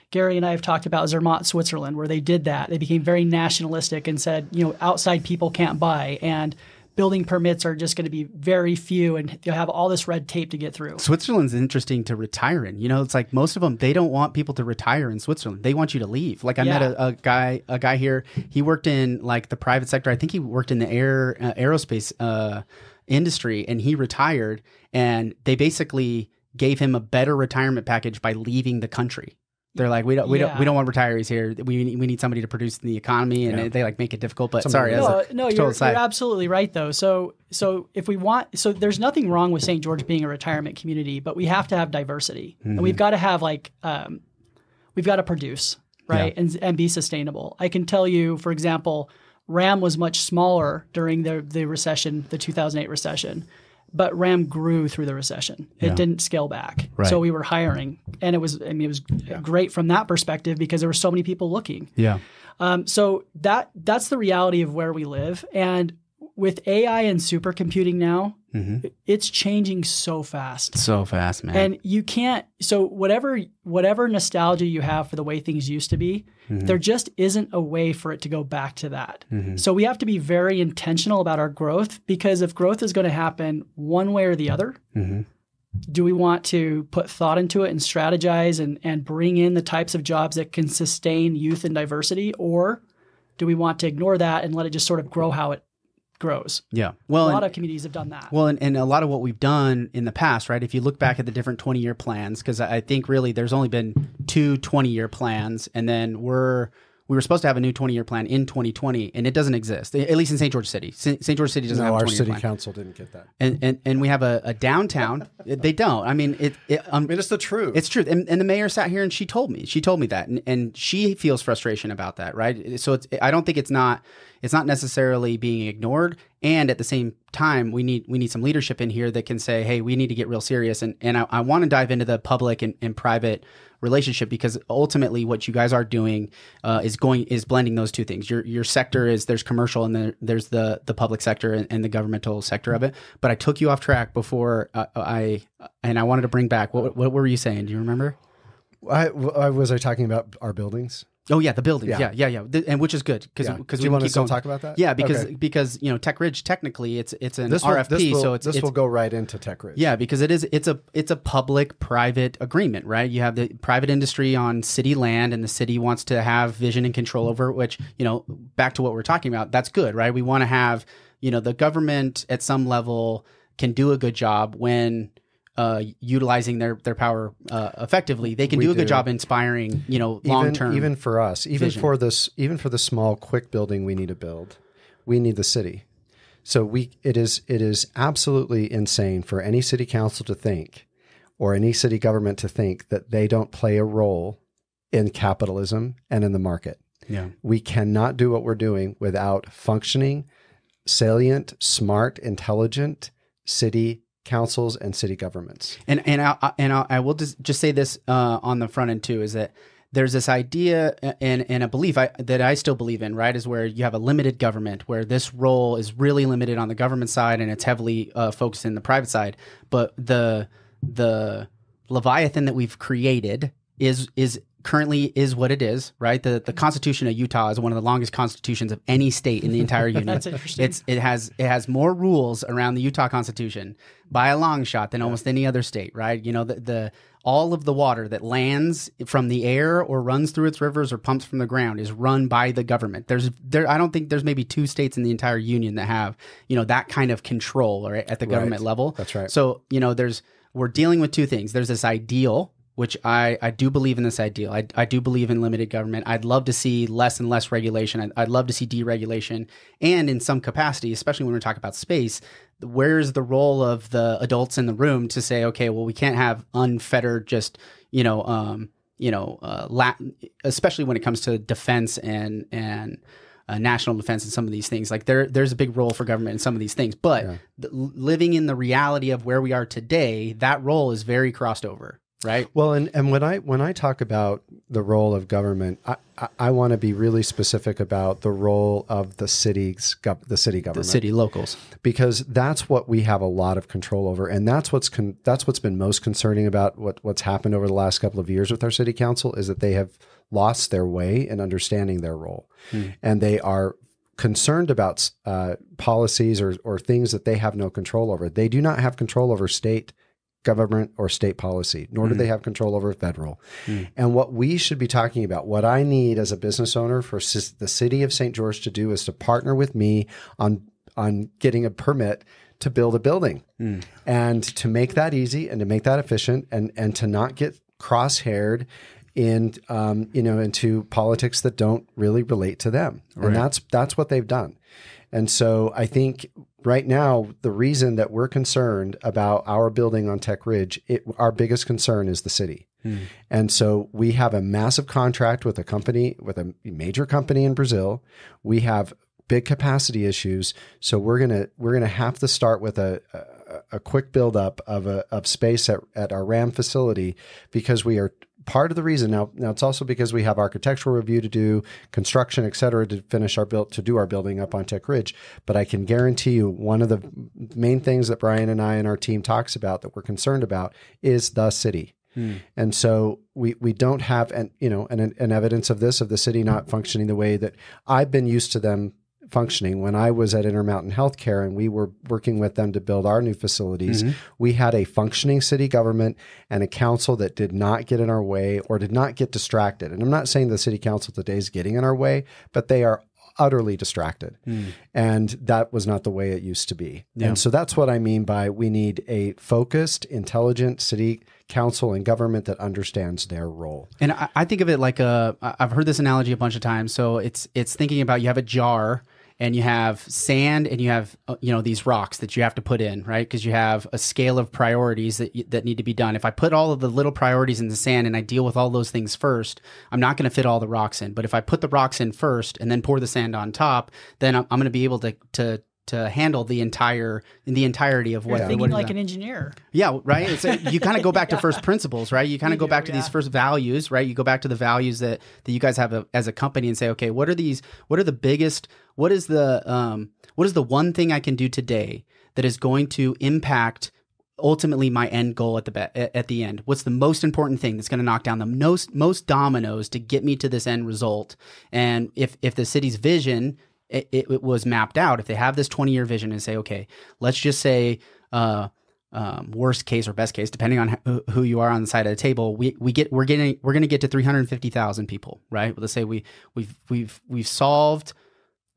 Gary and I have talked about Zermatt, Switzerland, where they did that. They became very nationalistic and said, outside people can't buy, and building permits are just going to be very few, and you'll have all this red tape to get through. Switzerland's interesting to retire in. It's like most of them, they don't want people to retire in Switzerland. They want you to leave. Like I met a guy here. He worked in like the private sector. I think he worked in the aerospace industry, and he retired, and they basically gave him a better retirement package by leaving the country. They're like, we don't want retirees here. We need somebody to produce in the economy, and they like make it difficult. But you're absolutely right though. So if we want, there's nothing wrong with St. George being a retirement community, but we have to have diversity, and we've got to have we've got to produce, right, and be sustainable. I can tell you, for example, RAM was much smaller during the recession, the 2008 recession. But RAM grew through the recession. It didn't scale back. Right. So we were hiring, and it was great from that perspective because there were so many people looking. Yeah. So that's the reality of where we live. And with AI and supercomputing now, it's changing so fast. So fast, man. And you can't, so whatever nostalgia you have for the way things used to be, there just isn't a way for it to go back to that. So we have to be very intentional about our growth, because if growth is going to happen one way or the other, do we want to put thought into it and strategize and bring in the types of jobs that can sustain youth and diversity, or do we want to ignore that and let it just sort of grow how it grows? Yeah. Well, a lot of communities have done that. Well, and a lot of what we've done in the past, right? If you look back at the different 20-year plans, because I think really there's only been 2 20-year plans, and then we were supposed to have a new 20-year plan in 2020, and it doesn't exist, at least in St. George City. St. George City doesn't have a 20-year plan. Our city council didn't get that. And we have a downtown. They don't. I mean, it's the truth. It's true. And the mayor sat here and she told me that, and she feels frustration about that, right? So I don't think it's not necessarily being ignored. And at the same time, we need some leadership in here that can say, hey, we need to get real serious. And I want to dive into the public and private relationship, because ultimately what you guys are doing is blending those two things. Your sector there's commercial, and there's the public sector and the governmental sector of it. But I took you off track before I wanted to bring back, what were you saying? Do you remember? Was I talking about our buildings? Oh yeah, the buildings. Yeah. And which is good because do you want to still talk about that? Yeah, because Tech Ridge technically it's an RFP, so this will go right into Tech Ridge. Yeah, because it's a public-private agreement, right? You have the private industry on city land, and the city wants to have vision and control over it, which back to what we're talking about. That's good, right? We want to have the government at some level can do a good job when utilizing their power effectively. They can do a good job inspiring, long term. Even for us, even for the small, quick building we need to build, we need the city. So it is absolutely insane for any city council to think, or any city government to think, that they don't play a role in capitalism and in the market. Yeah, we cannot do what we're doing without functioning, salient, smart, intelligent city councils and city governments. And I will just say this on the front end too, is that there's this idea and a belief that I still believe in, right, is where you have a limited government, where this role is really limited on the government side and it's heavily focused in the private side. But the Leviathan that we've created is currently is what it is, right? The Constitution of Utah is one of the longest constitutions of any state in the entire union. That's interesting. It has more rules around the Utah Constitution by a long shot than almost any other state, right? The all of the water that lands from the air or runs through its rivers or pumps from the ground is run by the government. I don't think there's maybe 2 states in the entire union that have, that kind of control or at the government level. That's right. So, we're dealing with 2 things. There's this ideal, which I do believe in this ideal. I do believe in limited government. I'd love to see less and less regulation. I'd love to see deregulation. And in some capacity, especially when we're talking about space, where's the role of the adults in the room to say, okay, well, we can't have unfettered just, especially when it comes to defense and national defense and some of these things. Like there's a big role for government in some of these things. But living in the reality of where we are today, that role is very crossed over. Right. Well, and when I talk about the role of government, I want to be really specific about the role of the city government, the city locals, because that's what we have a lot of control over, and that's what's been most concerning about what's happened over the last couple of years with our city council, is that they have lost their way in understanding their role, and they are concerned about policies or things that they have no control over. They do not have control over state government or state policy, nor do they have control over federal. And what we should be talking about, what I need as a business owner for the city of St. George to do, is to partner with me on getting a permit to build a building, and to make that easy and to make that efficient, and to not get crosshaired into politics that don't really relate to them. Right. And that's what they've done. And so I think right now, the reason that we're concerned about our building on Tech Ridge, our biggest concern is the city. And so we have a massive contract with a major company in Brazil. We have big capacity issues. So we're gonna have to start with a quick buildup of space at our RAM facility, because we are part of the reason. Now it's also because we have architectural review to do, construction, et cetera, to finish to do our building up on Tech Ridge. But I can guarantee you, one of the main things that Brian and I and our team talks about that we're concerned about is the city. And so we don't have an evidence of this, of the city not functioning the way that I've been used to them functioning. When I was at Intermountain Healthcare and we were working with them to build our new facilities, we had a functioning city government and a council that did not get in our way or did not get distracted. And I'm not saying the city council today is getting in our way, but they are utterly distracted. And that was not the way it used to be. And so that's what I mean by we need a focused, intelligent city council and government that understands their role. And I think of it like I've heard this analogy a bunch of times. So it's thinking about, you have a jar and you have sand and you have these rocks that you have to put in, right? Because you have a scale of priorities that need to be done. If I put all of the little priorities in the sand and I deal with all those things first, I'm not going to fit all the rocks in. But if I put the rocks in first and then pour the sand on top, then I'm going to be able to handle the entirety of what. Thinking like an engineer. Yeah, right. It's you kind of go back to first principles, right? You kind of go back to these first values, right? You go back to the values that you guys have as a company and say, okay, what is the one thing I can do today that is going to impact ultimately my end goal at the end? What's the most important thing that's going to knock down the most dominoes to get me to this end result? And if the city's vision, it was mapped out, if they have this 20-year vision and say, okay, let's just say worst case or best case, depending on who you are on the side of the table, we're going to get to 350,000 people, right? Let's say we've solved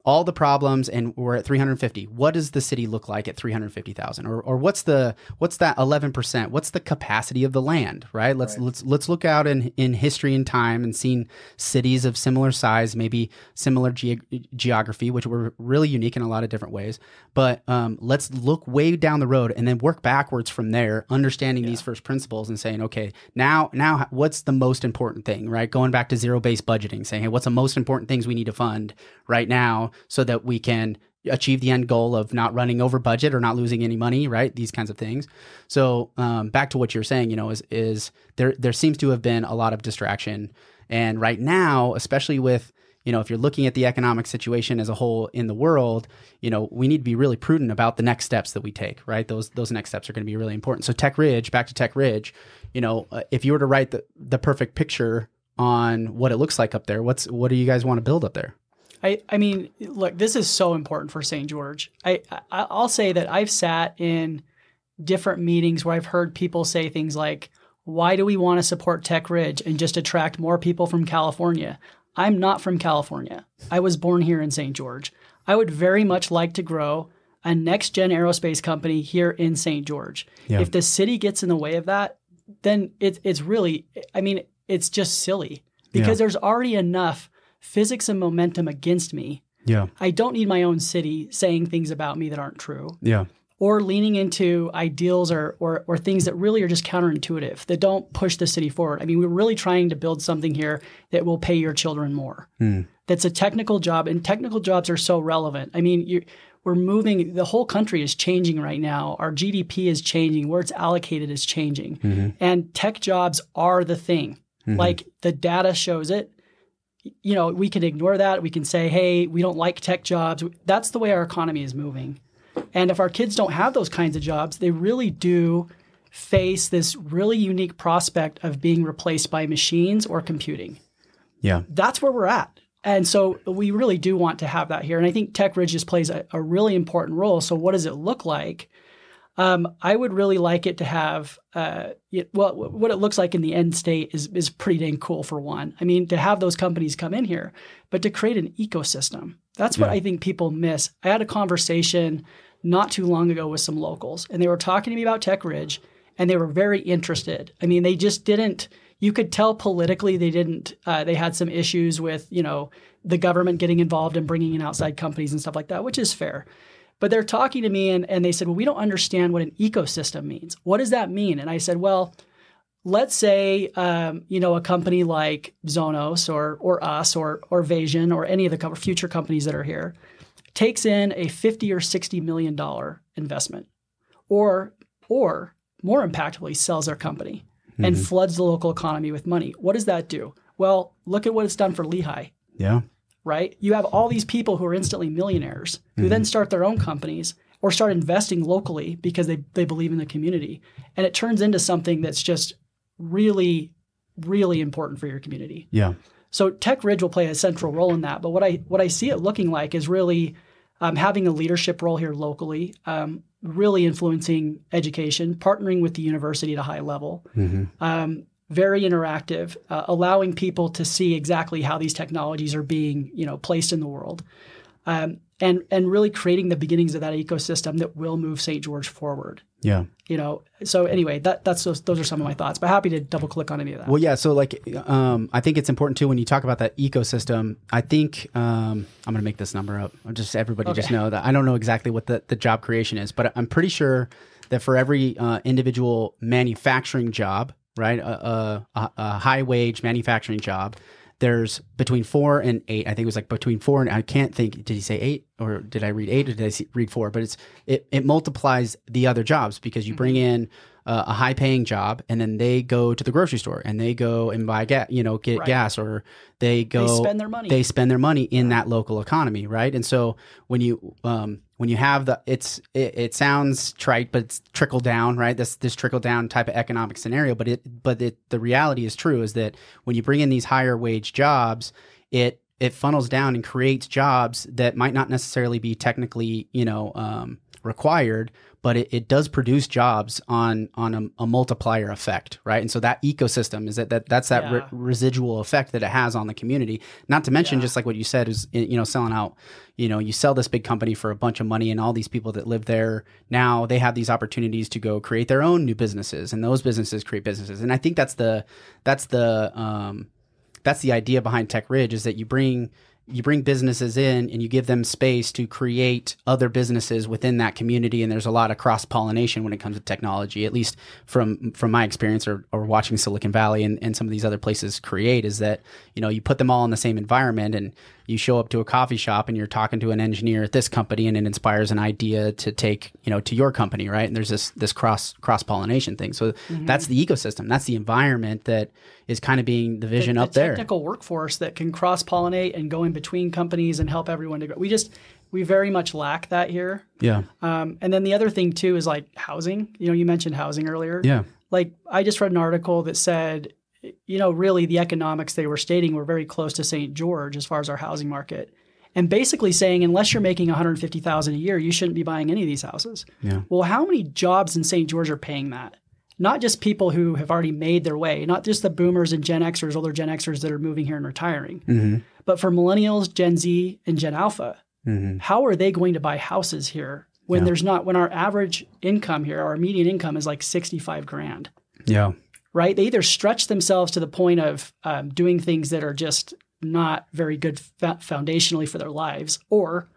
all the problems and we're at 350. What does the city look like at 350,000? Or what's that 11%? What's the capacity of the land, right? Let's look out in history and time and seen cities of similar size, maybe similar geography, which were really unique in a lot of different ways. But let's look way down the road and then work backwards from there, understanding these first principles and saying, okay, now what's the most important thing, right? Going back to zero-based budgeting, saying, hey, what's the most important things we need to fund right now so that we can achieve the end goal of not running over budget or not losing any money, right? These kinds of things. So back to what you're saying, is there seems to have been a lot of distraction. And right now, especially with, if you're looking at the economic situation as a whole in the world, we need to be really prudent about the next steps that we take, right? Those next steps are going to be really important. So back to Tech Ridge, if you were to write the perfect picture on what it looks like up there, what do you guys want to build up there? I mean, look, this is so important for St. George. I'll say that I've sat in different meetings where I've heard people say things like, why do we want to support Tech Ridge and just attract more people from California? I'm not from California. I was born here in St. George. I would very much like to grow a next-gen aerospace company here in St. George. Yeah. If the city gets in the way of that, then it's really, it's just silly because there's already enough physics and momentum against me. Yeah. I don't need my own city saying things about me that aren't true. Yeah. Or leaning into ideals or things that really are just counterintuitive, that don't push the city forward. I mean, we're really trying to build something here that will pay your children more. That's a technical job, and technical jobs are so relevant. I mean, we're moving, the whole country is changing right now. Our GDP is changing, where it's allocated is changing. And tech jobs are the thing. Like the data shows it. We can ignore that. We can say, hey, we don't like tech jobs. That's the way our economy is moving. And if our kids don't have those kinds of jobs, they really do face this really unique prospect of being replaced by machines or computing. Yeah. That's where we're at. And so we really do want to have that here. And I think Tech Ridge just plays a really important role. So what does it look like? I would really like it to have, what it looks like in the end state is pretty dang cool for one. I mean, to have those companies come in here, but to create an ecosystem. That's what I think people miss. I had a conversation not too long ago with some locals, and they were talking to me about Tech Ridge, and they were very interested. I mean, they just didn't, you could tell politically they had some issues with, the government getting involved and bringing in outside companies and stuff like that, which is fair. But they're talking to me and they said, well, we don't understand what an ecosystem means. What does that mean? And I said, well, let's say, a company like Zonos or us or Vasion or any of the future companies that are here takes in a $50 or $60 million investment or more impactfully sells their company and floods the local economy with money. What does that do? Well, look at what it's done for Lehigh. Yeah. Right? You have all these people who are instantly millionaires who then start their own companies or start investing locally because they believe in the community. And it turns into something that's just really, really important for your community. Yeah. So Tech Ridge will play a central role in that. But what I see it looking like is really having a leadership role here locally, really influencing education, partnering with the university at a high level. Very interactive, allowing people to see exactly how these technologies are being, placed in the world, and really creating the beginnings of that ecosystem that will move St. George forward. Yeah. So anyway, those are some of my thoughts, but happy to double click on any of that. Well, yeah. So I think it's important too when you talk about that ecosystem. I think I'm going to make this number up. Everybody just know that I don't know exactly what the job creation is, but I'm pretty sure that for every individual manufacturing job, right, a high wage manufacturing job, there's between 4 and 8. I think it was like between 4 and I can't think. Did he say 8 or did I read 8 or did I read 4? But it multiplies the other jobs because you bring in a high paying job and then they go to the grocery store and they go and buy gas, get gas, or they spend their money. They spend their money in that local economy, right? And so when when you have it sounds trite, but it's trickle down, right? This trickle down type of economic scenario. But the reality is true, is that when you bring in these higher wage jobs, it funnels down and creates jobs that might not necessarily be technically, required, but it does produce jobs on a multiplier effect, right? And so that ecosystem is that's residual effect that it has on the community. Not to mention, just like what you said, is selling out. You sell this big company for a bunch of money, and all these people that live there now, they have these opportunities to go create their own new businesses, and those businesses create businesses. And I think that's the idea behind Tech Ridge, is that you bring businesses in and you give them space to create other businesses within that community. And there's a lot of cross-pollination when it comes to technology, at least from my experience or watching Silicon Valley and some of these other places create, is that, you put them all in the same environment, and you show up to a coffee shop and you're talking to an engineer at this company, and it inspires an idea to take, to your company, right? And there's this cross-pollination thing. So that's the ecosystem. That's the environment that is kind of being the vision up there. The technical workforce that can cross-pollinate and go in between companies and help everyone to grow. We very much lack that here. Yeah. And then the other thing too is like housing. You mentioned housing earlier. Yeah. Like I just read an article that said, really the economics they were stating were very close to St. George as far as our housing market. And basically saying, unless you're making $150,000 a year, you shouldn't be buying any of these houses. Yeah. Well, how many jobs in St. George are paying that? Not just people who have already made their way, not just the boomers and Gen Xers, older Gen Xers that are moving here and retiring, but for millennials, Gen Z, and Gen Alpha. How are they going to buy houses here when when our average income here, our median income is like $65,000? Yeah. Right? They either stretch themselves to the point of doing things that are just not very good foundationally for their lives, or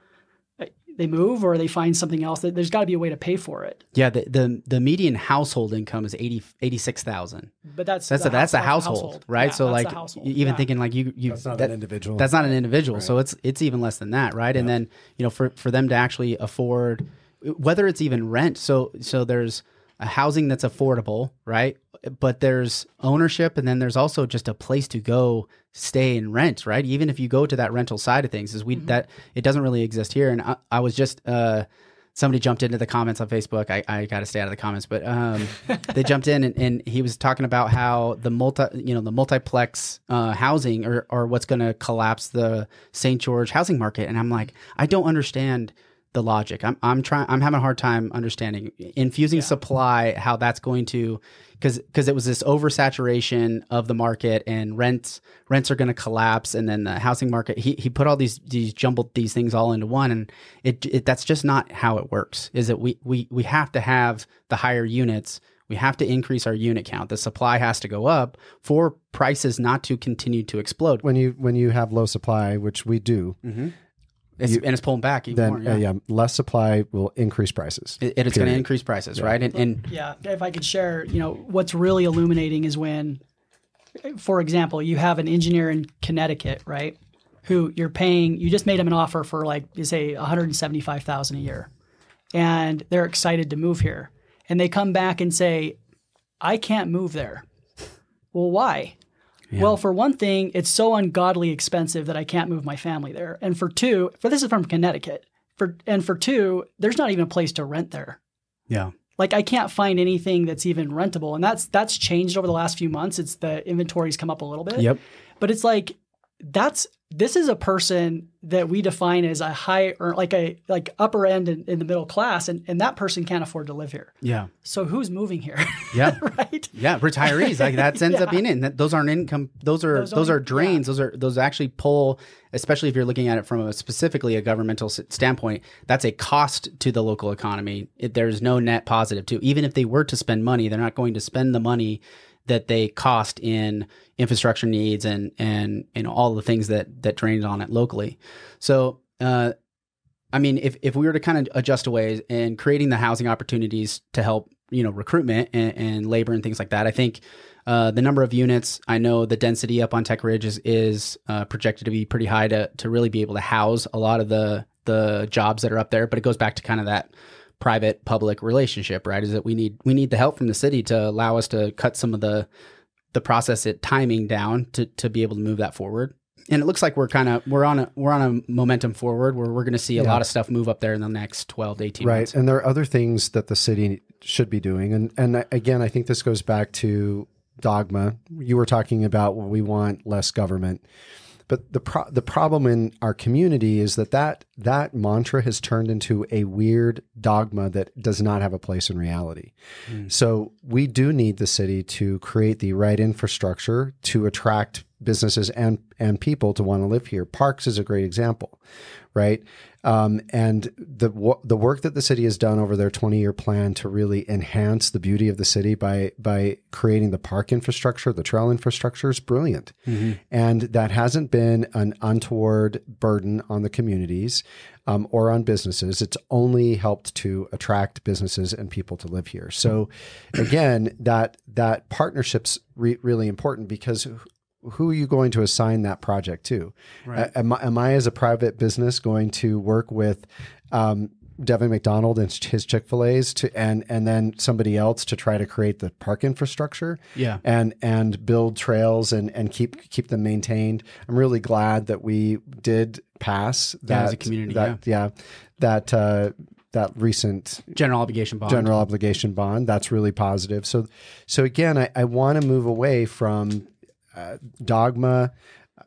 they move, or they find something else. There's got to be a way to pay for it. Yeah, the median household income is $86,000. But that's a household, right? Yeah, so like even thinking like you that's not an individual. That's not an individual. Right. So it's even less than that, right? Yeah. And then for them to actually afford, whether it's even rent. So there's a housing that's affordable, right? But there's ownership, and then there's also just a place to go stay and rent, right? Even if you go to that rental side of things, that it doesn't really exist here. And I was just somebody jumped into the comments on Facebook. I got to stay out of the comments, but they jumped in and he was talking about how the multiplex housing or what's going to collapse the St. George housing market. And I'm like, I don't understand the logic. I'm having a hard time understanding infusing supply, how that's going to, because it was this oversaturation of the market, and rents are going to collapse, and then the housing market. He put all these jumbled these things all into one, and it that's just not how it works. Is that we have to have the higher units. We have to increase our unit count. The supply has to go up for prices not to continue to explode. When you have low supply, which we do. It's pulling back even more. Less supply will increase prices. It's going to increase prices, right? And if I could share, what's really illuminating is when, for example, you have an engineer in Connecticut, right, who you just made him an offer for like, you say, $175,000 a year, and they're excited to move here, and they come back and say, I can't move there. Well, why? Yeah. Well, for one thing, it's so ungodly expensive that I can't move my family there. And for two, this is from Connecticut. For two, there's not even a place to rent there. Yeah. Like I can't find anything that's even rentable. And that's changed over the last few months. It's the inventory's come up a little bit. Yep. But it's like this is a person that we define as a high or like upper end in the middle class, and that person can't afford to live here. Yeah. So who's moving here? Yeah. Right. Yeah. Retirees. Like that ends up being in. Those aren't income. Those are drains. Yeah. Those actually pull. Especially if you're looking at it from specifically a governmental standpoint, that's a cost to the local economy. There's no net positive to. Even if they were to spend money, they're not going to spend the money that they cost in infrastructure needs and all the things that drains on it locally. So, I mean, if we were to kind of adjust away and creating the housing opportunities to help, recruitment and labor and things like that, I think the number of units, I know the density up on Tech Ridge is projected to be pretty high to really be able to house a lot of the jobs that are up there. But it goes back to kind of that private-public relationship, right? Is that we need the help from the city to allow us to cut some of the process timing down to be able to move that forward. And it looks like we're on a momentum forward where we're going to see a lot of stuff move up there in the next 12 to 18 months. Right. And there are other things that the city should be doing. And again, I think this goes back to dogma. You were talking about, well, we want less government. But the problem in our community is that mantra has turned into a weird dogma that does not have a place in reality. So we do need the city to create the right infrastructure to attract businesses and people to want to live here. Parks is a great example, right? And the work that the city has done over their 20-year plan to really enhance the beauty of the city by creating the park infrastructure, the trail infrastructure is brilliant. And that hasn't been an untoward burden on the communities or on businesses. It's only helped to attract businesses and people to live here. So again, that partnership's really important, because who are you going to assign that project to? Right. Am I as a private business going to work with Devin McDonald and his Chick-fil-A's and then somebody else to try to create the park infrastructure and build trails and keep them maintained? I'm really glad that we did pass that as a community. That recent general obligation bond. That's really positive. So again, I want to move away from dogma,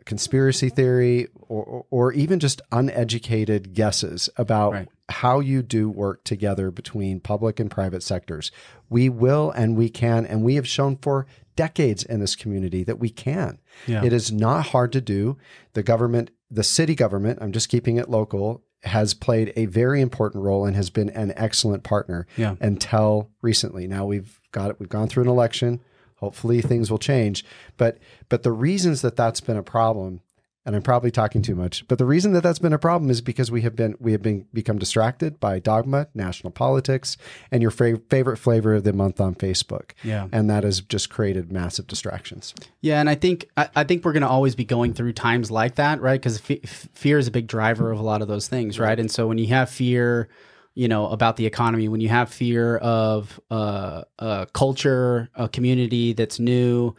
conspiracy theory, or even just uneducated guesses about how you do work together between public and private sectors. We will and we can, and we have shown for decades in this community that we can. It is not hard to do. The city government, I'm just keeping it local, has played a very important role and has been an excellent partner until recently. Now we've gone through an election. Hopefully things will change, but the reasons that's been a problem, and I'm probably talking too much, but the reason that's been a problem is because we have become distracted by dogma, national politics, and your favorite flavor of the month on Facebook. And that has just created massive distractions. And I think we're going to always be going through times like that, right? Because fear is a big driver of a lot of those things, right? And so when you have fear, about the economy, when you have fear of a culture, a community that's new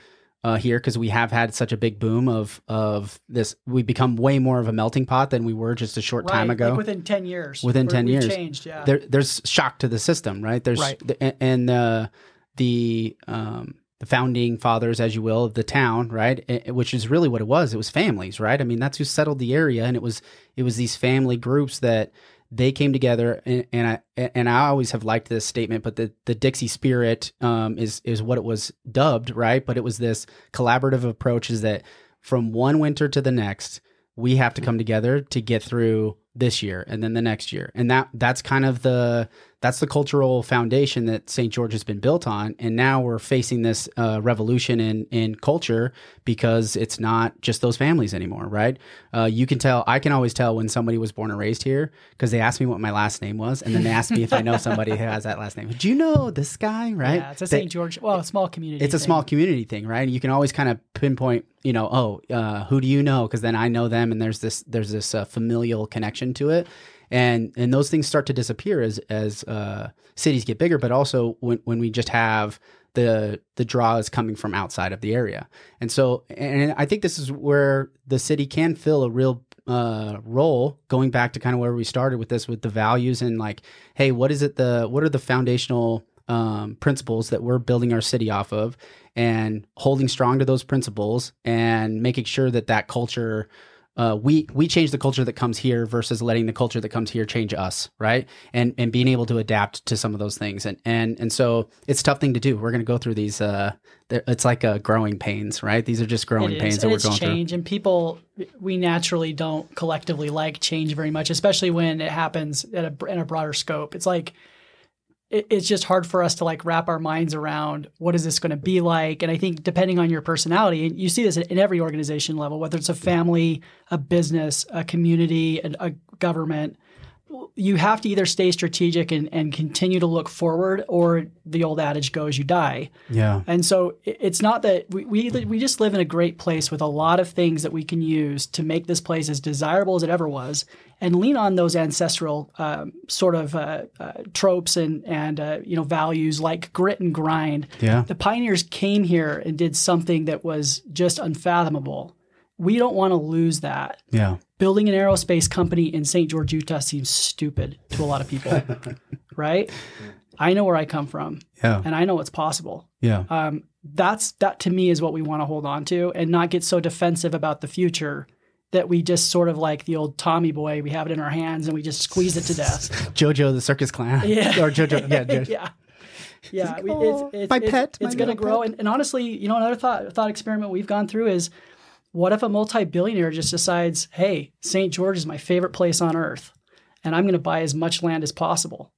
here, because we have had such a big boom of this, we become way more of a melting pot than we were just a short time ago. Like within 10 years. Within 10 years. Changed, there's shock to the system, right? There's and the founding fathers, as you will, of the town, right? Which is really what it was. It was families, right? I mean, that's who settled the area, and it was these family groups that they came together, and I always have liked this statement, but the Dixie spirit is what it was dubbed, right? But it was this collaborative approach, is that from one winter to the next, we have to come together to get through this year and then the next year. And that's kind of the cultural foundation that St. George has been built on. And now we're facing this revolution in culture, because it's not just those families anymore, right? I can always tell when somebody was born and raised here, because they asked me what my last name was, and then they asked me if I know somebody who has that last name. Do you know this guy, right? Yeah, it's a St. George, a small community. It's a small community thing, right? You can always kind of pinpoint, who do you know? Because then I know them, and there's this familial connection to it. And those things start to disappear as cities get bigger, but also when we just have the draw is coming from outside of the area. And so, and I think this is where the city can fill a real role, going back to kind of where we started with this, with the values and like, hey, what are the foundational principles that we're building our city off of, and holding strong to those principles and making sure that culture, we change the culture that comes here versus letting the culture that comes here change us, right? And being able to adapt to some of those things. And so it's a tough thing to do. We're going to go through these, it's like growing pains, right? These are just growing pains that we're going through. Change, and people, we naturally don't collectively like change very much, especially when it happens in a broader scope. It's like, it's just hard for us to like wrap our minds around what is this going to be like. And I think depending on your personality, and you see this in every organization level, whether it's a family, a business, a community, a government, you have to either stay strategic and continue to look forward, or the old adage goes, you die. Yeah. And so it's not that we just live in a great place with a lot of things that we can use to make this place as desirable as it ever was, and lean on those ancestral tropes and values like grit and grind. Yeah. The pioneers came here and did something that was just unfathomable. we don't want to lose that. Yeah. Building an aerospace company in St. George, Utah seems stupid to a lot of people, right? I know where I come from, and I know it's possible. Yeah. That to me is what we want to hold on to, and not get so defensive about the future that we just sort of like the old Tommy boy. We have it in our hands and we just squeeze it to death. JoJo the Circus Clown. Yeah. Or JoJo. Yeah. JoJo. Yeah. Yeah. It's going to grow. And honestly, another thought experiment we've gone through is, what if a multi-billionaire just decides, hey, St. George is my favorite place on earth, and I'm going to buy as much land as possible,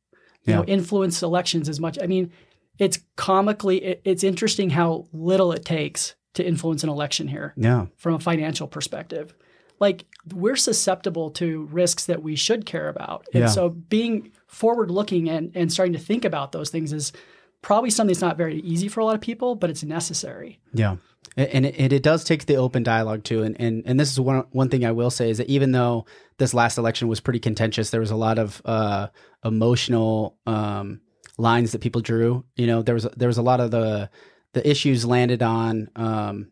influence elections as much. I mean, it's it's interesting how little it takes to influence an election here from a financial perspective. Like, we're susceptible to risks that we should care about. And so being forward-looking and starting to think about those things is probably something that's not very easy for a lot of people, but it's necessary. Yeah. And it does take the open dialogue too. And this is one thing I will say is that even though this last election was pretty contentious, there was a lot of emotional lines that people drew. There was a lot of the issues landed on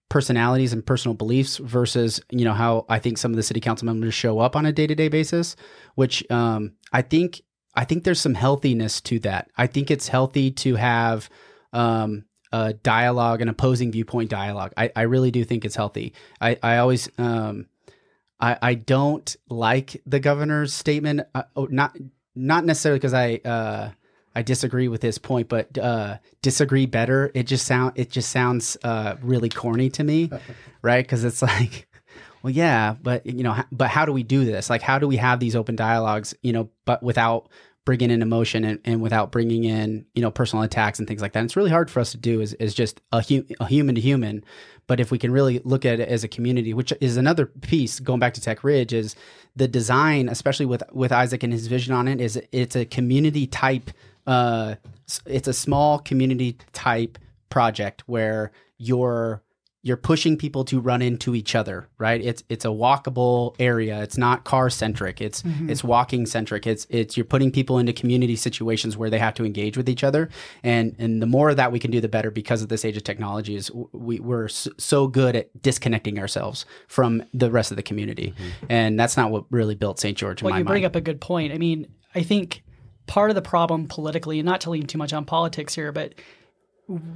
personalities and personal beliefs versus, how I think some of the city council members show up on a day-to-day basis, which I think there's some healthiness to that. I think it's healthy to have a dialogue, an opposing viewpoint dialogue. I really do think it's healthy. I always, I don't like the governor's statement, not necessarily because I disagree with his point, but disagree better. It just sounds really corny to me, right? Because it's like, well, yeah, but but how do we do this? Like, how do we have these open dialogues? But without bringing in emotion and without bringing in personal attacks and things like that. And it's really hard for us to do as just a human to human. But if we can really look at it as a community, which is another piece, going back to Tech Ridge, is the design, especially with Isaac and his vision on it, is it's a community type. It's a small community type project where you're pushing people to run into each other, right? It's a walkable area. It's not car centric. It's walking centric. It's you're putting people into community situations where they have to engage with each other. And the more of that we can do, the better, because of this age of technology. Is we're so good at disconnecting ourselves from the rest of the community. And that's not what really built St. George in my mind. Well, you bring up a good point. I mean, I think part of the problem politically, and not to lean too much on politics here, but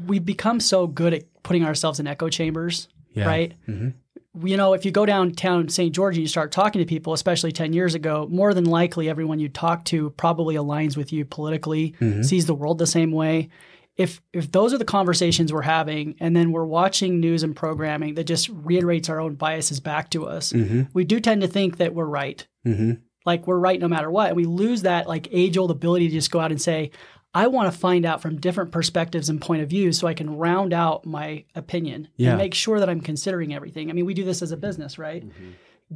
we've become so good at putting ourselves in echo chambers, right? If you go downtown St. George and you start talking to people, especially 10 years ago, more than likely everyone you talk to probably aligns with you politically, sees the world the same way. If those are the conversations we're having, and then we're watching news and programming that just reiterates our own biases back to us, we do tend to think that we're right. Like, we're right no matter what. And we lose that like age-old ability to just go out and say, I want to find out from different perspectives and point of view so I can round out my opinion and make sure that I'm considering everything. I mean, we do this as a business, right?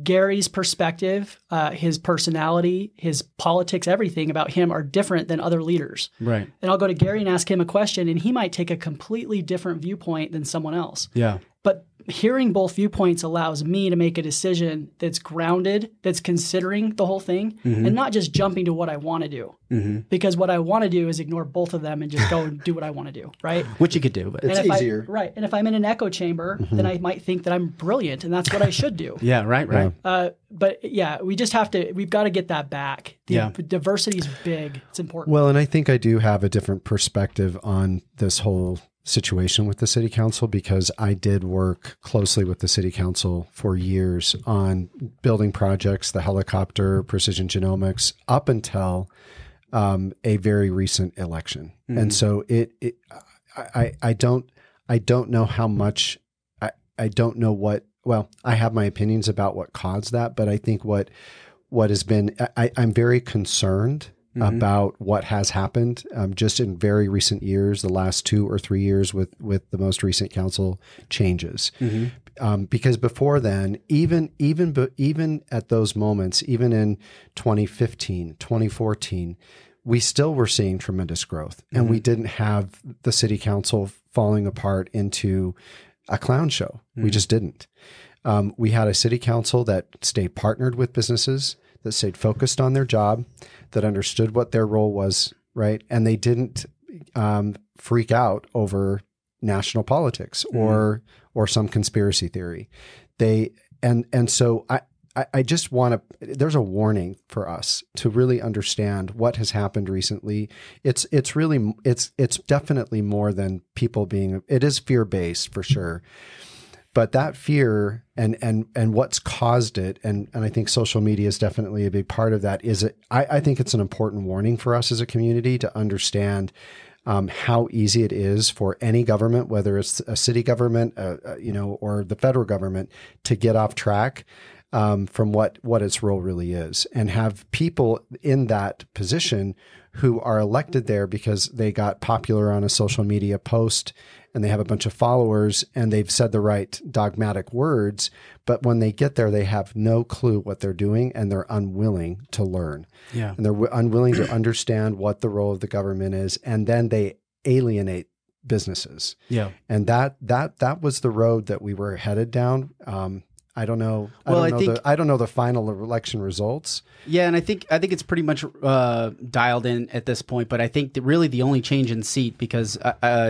Gary's perspective, his personality, his politics, everything about him are different than other leaders. Right. And I'll go to Gary and ask him a question, and he might take a completely different viewpoint than someone else. Yeah. But hearing both viewpoints allows me to make a decision that's grounded, that's considering the whole thing, and not just jumping to what I want to do. Because what I want to do is ignore both of them and just go and do what I want to do, right? Which you could do, but it's easier. Right. And if I'm in an echo chamber, then I might think that I'm brilliant, and that's what I should do. Right. But yeah, we've got to get that back. Diversity is big. It's important. Well, and I think I do have a different perspective on this whole situation with the city council, because I did work closely with the city council for years on building projects, the helicopter, precision genomics, up until a very recent election. And so I don't know how much, I don't know what, well, I have my opinions about what caused that, but I think what has been, I'm very concerned about what has happened just in very recent years, the last 2 or 3 years with the most recent council changes. Because before then, even at those moments, even in 2015, 2014, we still were seeing tremendous growth, and we didn't have the city council falling apart into a clown show. We just didn't. We had a city council that stayed partnered with businesses, that stayed focused on their job, that understood what their role was, right? And they didn't freak out over national politics or some conspiracy theory. So I just want to, there's a warning for us to really understand what has happened recently. It's definitely more than people being, it is fear-based for sure. But that fear and what's caused it, and I think social media is definitely a big part of that, I think it's an important warning for us as a community to understand how easy it is for any government, whether it's a city government, or the federal government, to get off track from what its role really is, and have people in that position who are elected there because they got popular on a social media post and they have a bunch of followers and they've said the right dogmatic words, but when they get there, they have no clue what they're doing and they're unwilling to learn. Yeah. And they're unwilling to understand what the role of the government is, and then they alienate businesses. Yeah. And that was the road that we were headed down. I don't know. Well, I don't know the final election results. Yeah, and I think it's pretty much dialed in at this point. But I think that really the only change in seat, because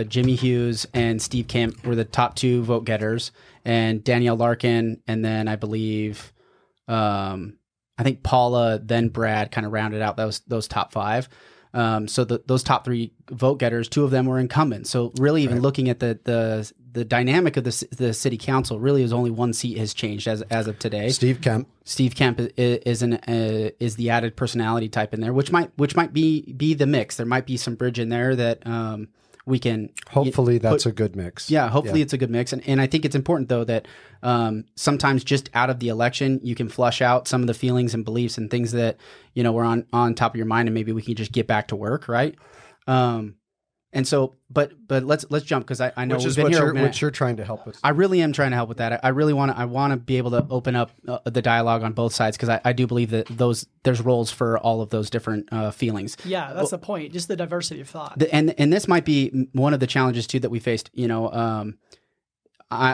Jimmy Hughes and Steve Kemp were the top 2 vote getters, and Danielle Larkin, and then I believe, I think Paula, then Brad, kind of rounded out those top 5. So those top 3 vote getters, 2 of them were incumbents. So really, even looking at the dynamic of the city council, really is only 1 seat has changed as of today. Steve Kemp is the added personality type in there, which might be the mix. There might be some bridge in there that we can hopefully that's a good mix. Yeah, hopefully it's a good mix, and I think it's important though that sometimes just out of the election you can flush out some of the feelings and beliefs and things that were on top of your mind, and maybe we can just get back to work, right? And so, but let's jump, because I know we've been here. Which you're trying to help with. I really am trying to help with that. I really want to be able to open up the dialogue on both sides, because I do believe that there's roles for all of those different feelings. Yeah, that's the point. Just the diversity of thought. And this might be one of the challenges too that we faced. I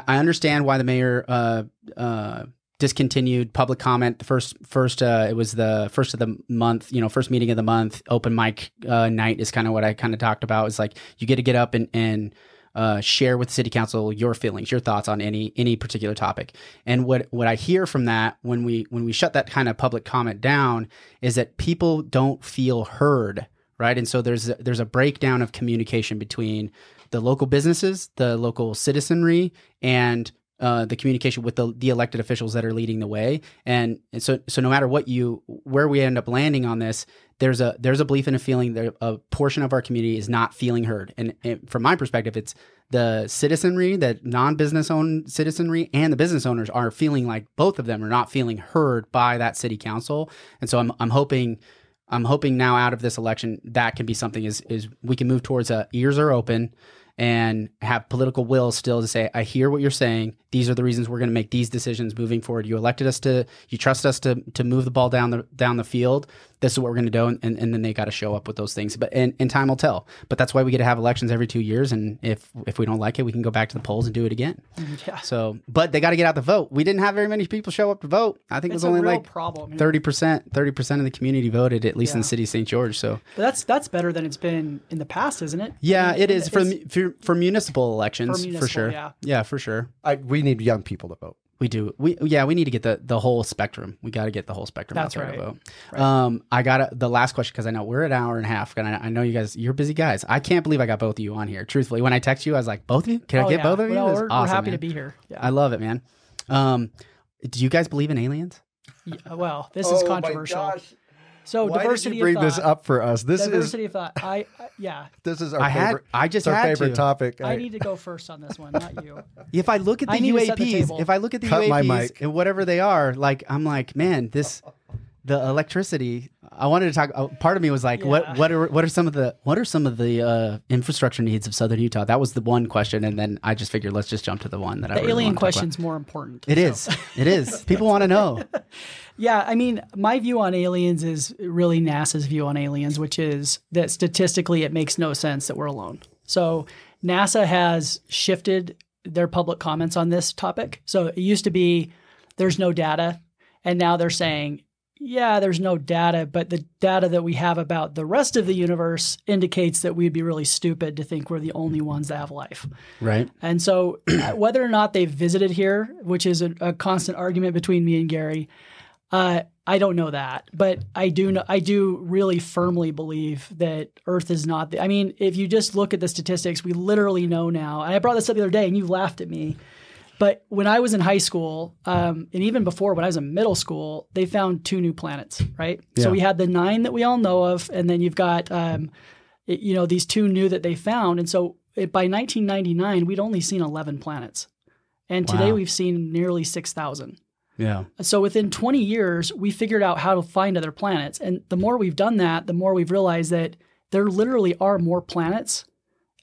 understand why the mayor discontinued public comment. It was the first of the month, first meeting of the month. Open mic night is kind of what I kind of talked about. It's like you get to get up and share with the city council your feelings, your thoughts on any particular topic. And what I hear from that when we shut that kind of public comment down is that people don't feel heard, right? And so there's a breakdown of communication between the local businesses, the local citizenry, and the communication with the elected officials that are leading the way. And so no matter where we end up landing on this, there's a belief and a feeling that a portion of our community is not feeling heard. And from my perspective, it's the citizenry, that non-business owned citizenry, and the business owners are feeling like both of them are not feeling heard by that city council. And so I'm hoping now out of this election that can be something is we can move towards ears are open and have political will still to say, I hear what you're saying. These are the reasons we're going to make these decisions moving forward. You elected us you trust us to move the ball down the field. This is what we're going to do. And then they got to show up with those things. But and time will tell. But that's why we get to have elections every 2 years. And if we don't like it, we can go back to the polls and do it again. Yeah. So, but they got to get out the vote. We didn't have very many people show up to vote. I think it was only like 30% of the community voted, at least in the city of St. George. So but that's better than it's been in the past, isn't it? Yeah, it is for municipal elections, for sure. Yeah, for sure. We need young people to vote. We do. We need to get the whole spectrum. We got to get the whole spectrum out there to vote. Right. I got the last question, because I know we're at an hour and a half, and I know you guys, you're busy guys. I can't believe I got both of you on here. Truthfully, when I text you, I was like, both of you? Can I get both of you? Well, we're happy man. to be here. Yeah. I love it, man. Do you guys believe in aliens? Yeah, well, this is controversial. My gosh. So why diversity did you bring of thought. this up for us? Diversity of thought. This is our favorite topic. I need to go first on this one, not you. If I look at the UAPs, and whatever they are, like I'm like, man, the electricity. I wanted to talk. Part of me was like, what are some of the infrastructure needs of Southern Utah? That was the one question, and then I just figured let's just jump to the one that the alien question's more important. It is. People want to know. Yeah, I mean, my view on aliens is really NASA's view on aliens, which is that statistically it makes no sense that we're alone. So NASA has shifted their public comments on this topic. So it used to be there's no data, and now they're saying yeah, there's no data, but the data that we have about the rest of the universe indicates that we'd be really stupid to think we're the only ones that have life. Right. And so whether or not they've visited here, which is a constant argument between me and Gary, I don't know that, but I do really firmly believe that Earth is not I mean, if you just look at the statistics, we literally know now, and I brought this up the other day and you laughed at me, but when I was in high school, and even before when I was in middle school, they found 2 new planets, right? Yeah. So we had the 9 that we all know of, and then you've got, these 2 new that they found. And so by 1999, we'd only seen 11 planets. And today we've seen nearly 6,000. Yeah. So within 20 years, we figured out how to find other planets. And the more we've done that, the more we've realized that there literally are more planets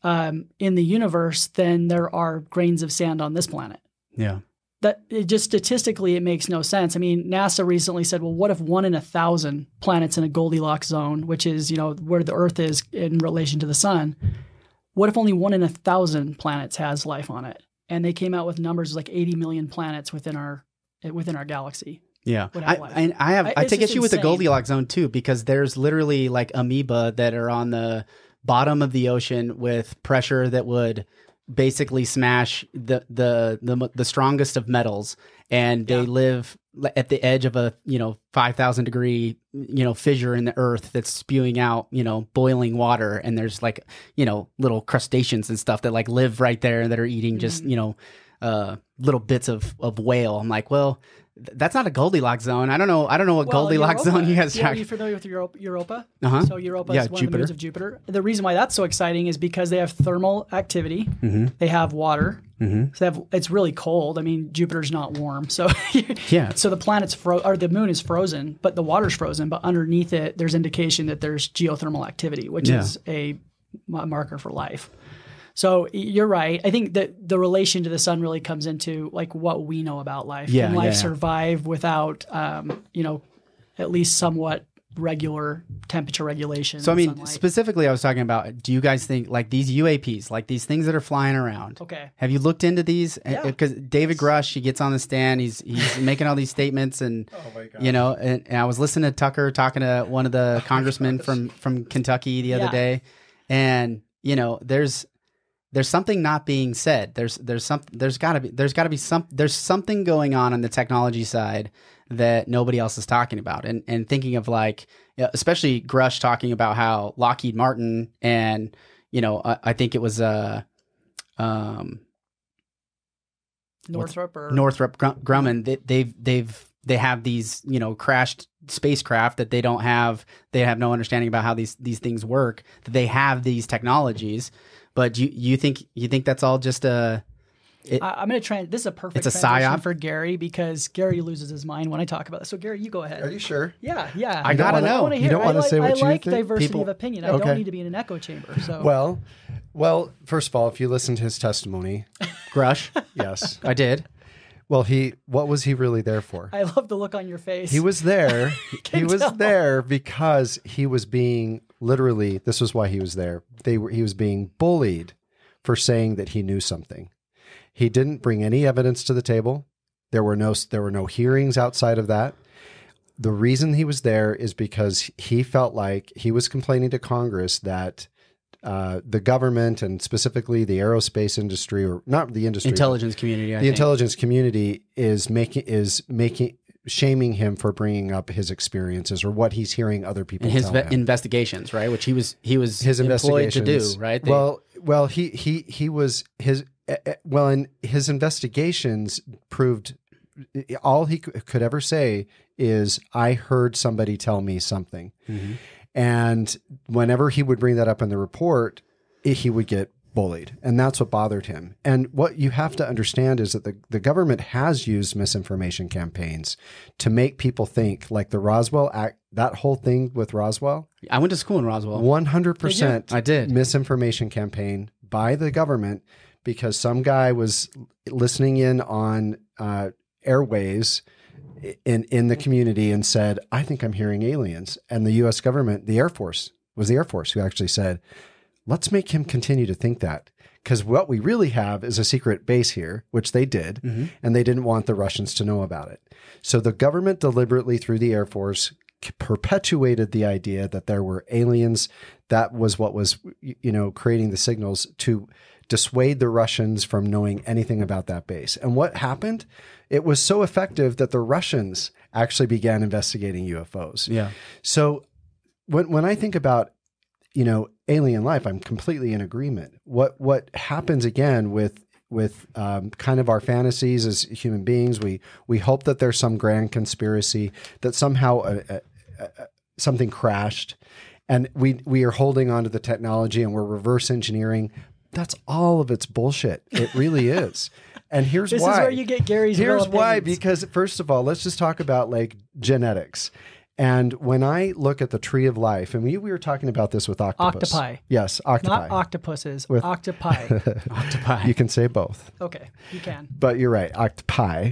in the universe than there are grains of sand on this planet. Yeah. That it just statistically, it makes no sense. I mean, NASA recently said, well, what if 1 in 1,000 planets in a Goldilocks zone, which is, where the Earth is in relation to the sun, what if only 1 in 1,000 planets has life on it? And they came out with numbers like 80 million planets within our galaxy. Yeah. I take issue with the Goldilocks zone too, because there's literally like amoeba that are on the bottom of the ocean with pressure that would basically smash the strongest of metals, and they live at the edge of a 5,000 degree fissure in the earth that's spewing out boiling water, and there's like little crustaceans and stuff that like live right there that are eating just little bits of whale. I'm like, well, that's not a Goldilocks zone. I don't know what Goldilocks zone you guys are you familiar with Europa? Uh-huh. So Europa is one of the moons of Jupiter. The reason why that's so exciting is because they have thermal activity. Mm-hmm. They have water. Mm-hmm. So it's really cold. I mean, Jupiter's not warm. So So the planet's or the moon is frozen, but the water's frozen. But underneath it, there's indication that there's geothermal activity, which is a marker for life. So you're right. I think that the relation to the sun really comes into like what we know about life. Can life survive without, at least somewhat regular temperature regulation? So I mean, specifically, I was talking about, do you guys think like these UAPs, like these things that are flying around? Okay. Have you looked into these? Because David Grush, he gets on the stand, he's making all these statements, and and I was listening to Tucker talking to one of the congressmen from Kentucky the other day, and there's something not being said. There's something going on the technology side that nobody else is talking about. And thinking of like, especially Grush talking about how Lockheed Martin and, I think it was Northrop Grumman, they have these, crashed spacecraft that they have no understanding about how these things work, that they have these technologies. But you think that's all just a? I'm going to try. This is a perfect transition for Gary, because Gary loses his mind when I talk about this. So Gary, you go ahead. Are you sure? Yeah. I gotta know. You don't want to say what you think? I like diversity of opinion. I don't need to be in an echo chamber. So well, first of all, if you listen to his testimony, Grush, yes, I did. Well, what was he really there for? I love the look on your face. He was there. He was there because he was being literally. This was why he was there. He was being bullied for saying that he knew something. He didn't bring any evidence to the table. There were no hearings outside of that. The reason he was there is because he felt like he was complaining to Congress that the government, and specifically the aerospace industry, or not the industry, intelligence community, intelligence community is shaming him for bringing up his experiences or what he's hearing other people and his tell him. Investigations, right? Which he was his employed to do, right? And his investigations proved all he could ever say is, "I heard somebody tell me something." Mm-hmm. And whenever he would bring that up in the report, he would get bullied. And that's what bothered him. And what you have to understand is that the government has used misinformation campaigns to make people think, like the Roswell Act, that whole thing with Roswell. I went to school in Roswell. 100% I did. Misinformation campaign by the government, because some guy was listening in on airways in the community and said, "I think I'm hearing aliens." And the U.S. government, the Air Force who actually said, "Let's make him continue to think that, Because what we really have is a secret base here, which they did, and they didn't want the Russians to know about it. So the government deliberately, through the Air Force, perpetuated the idea that there were aliens. That was what was, creating the signals to dissuade the Russians from knowing anything about that base. And what happened? It was so effective that the Russians actually began investigating UFOs. Yeah. So when I think about, alien life, I'm completely in agreement. What happens again with kind of our fantasies as human beings, we hope that there's some grand conspiracy, that somehow something crashed, and we are holding on to the technology and we're reverse engineering. That's all of its bullshit. It really is. And here's why. This is where you get Gary's real Here's why, opinions. because first of all, let's just talk about like genetics. And when I look at the tree of life, and we were talking about this with octopus. Octopi. Yes, octopi. Not octopuses, octopi. Octopi. You can say both. Okay, you can. But you're right, octopi.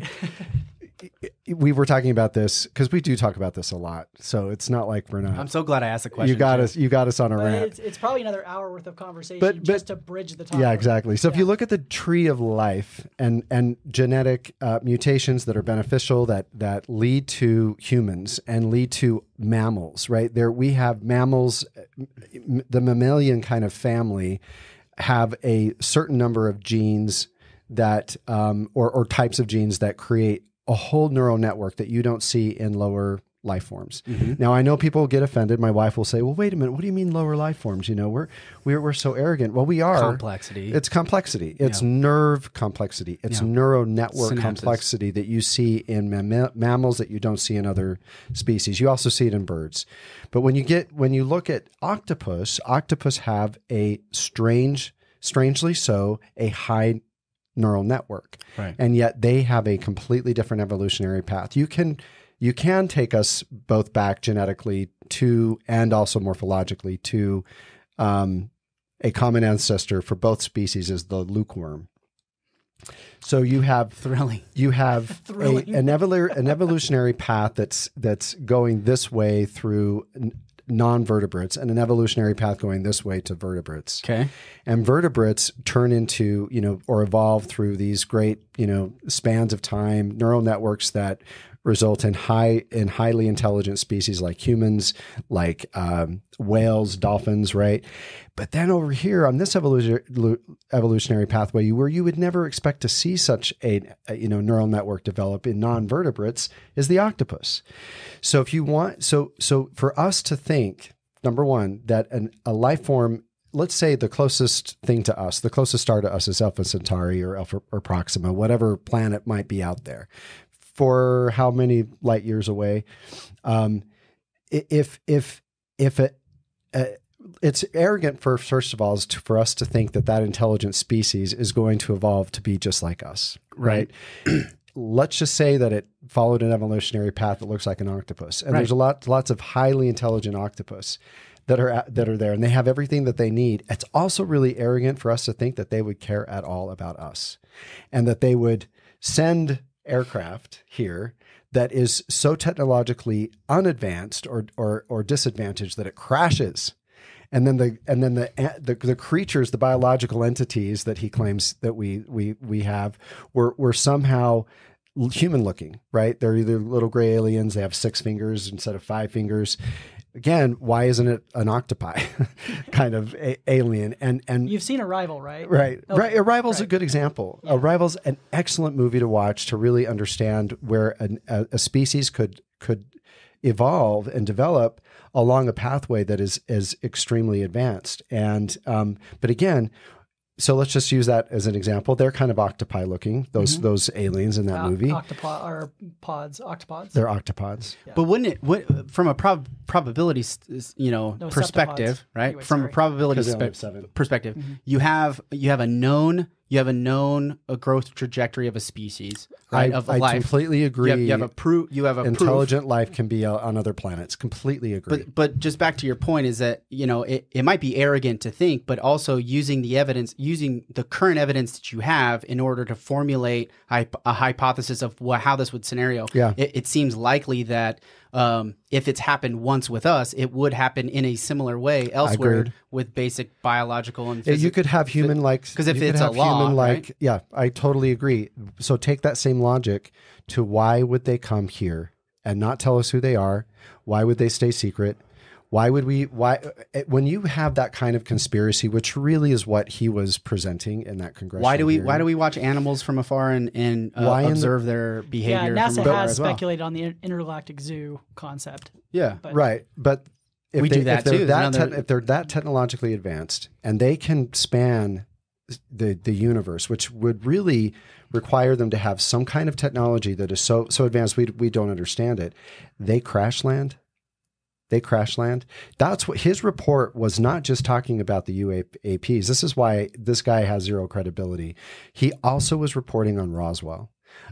We were talking about this because we do talk about this a lot. So it's not like we're not. I'm so glad I asked the question. You got us on a rant. It's probably another hour worth of conversation just to bridge the topic. Yeah, exactly. So if you look at the tree of life and genetic mutations that are beneficial, that lead to humans and lead to mammals, right? There we have mammals, the mammalian kind of family have a certain number of genes that, or types of genes that create a whole neural network that you don't see in lower life forms. Now, I know people get offended. My wife will say, well, wait a minute. What do you mean lower life forms? We're so arrogant. Well, we are. Complexity. It's complexity. It's nerve complexity. It's neural network complexity that you see in mammals that you don't see in other species. You also see it in birds. But when you look at octopus have a strangely so, a high neural network. Right. And yet they have a completely different evolutionary path. You can take us both back genetically to, and also morphologically to, a common ancestor for both species is the lukeworm. So you have thrilling. You have an evolutionary path that's going this way through non-vertebrates and an evolutionary path going this way to vertebrates. Okay. And vertebrates turn into, or evolve through these great, spans of time, neural networks that result in highly intelligent species like humans, like whales, dolphins, right? But then over here on this evolutionary pathway, where you would never expect to see such a neural network develop in non-vertebrates, is the octopus. So if you want, so for us to think, number one, that a life form, let's say the closest thing to us, the closest star to us is Alpha Centauri or Proxima, whatever planet might be out there. For how many light years away? It's arrogant first of all, for us to think that intelligent species is going to evolve to be just like us, right? Let's just say that it followed an evolutionary path that looks like an octopus, and there's lots of highly intelligent octopus that are there, and they have everything that they need. It's also really arrogant for us to think that they would care at all about us, and that they would send aircraft here that is so technologically unadvanced or disadvantaged that it crashes, and then the creatures, the biological entities that he claims that we have, were somehow human looking, right? They're either little gray aliens. They have 6 fingers instead of 5 fingers. Again, why isn't it an octopi kind of alien? And you've seen Arrival, right? Right. Okay. Right. Arrival's a good example. Yeah. Arrival's an excellent movie to watch to really understand where a species could evolve and develop along a pathway that is extremely advanced. And but again, so let's just use that as an example. They're kind of octopi looking, those aliens in that movie. Octopods. They're octopods. Yeah. But wouldn't it, from a probability, perspective, right? Anyway, from a probability perspective, you have a known growth trajectory of a species, right? Of life. I completely agree. You have a proof. Intelligent life can be on other planets. Completely agree. But just back to your point is that, it might be arrogant to think, but also using the current evidence that you have in order to formulate a hypothesis of how this would scenario. Yeah. It seems likely that if it's happened once with us, it would happen in a similar way elsewhere with basic biological and you could have human like, because if it's a law, right? Yeah, I totally agree. So take that same logic to why would they come here and not tell us who they are? Why would they stay secret? Why when you have that kind of conspiracy, which really is what he was presenting in that congressional hearing, why do we watch animals from afar and observe their behavior? Yeah, NASA from afar has as well? speculated on the intergalactic zoo concept. Yeah, right. But if we do that too. If they're that technologically advanced and they can span the universe, which would really require them to have some kind of technology that is so advanced we don't understand it, they crash land. That's what his report was, not just talking about the UAPs. This is why this guy has zero credibility. He also was reporting on Roswell.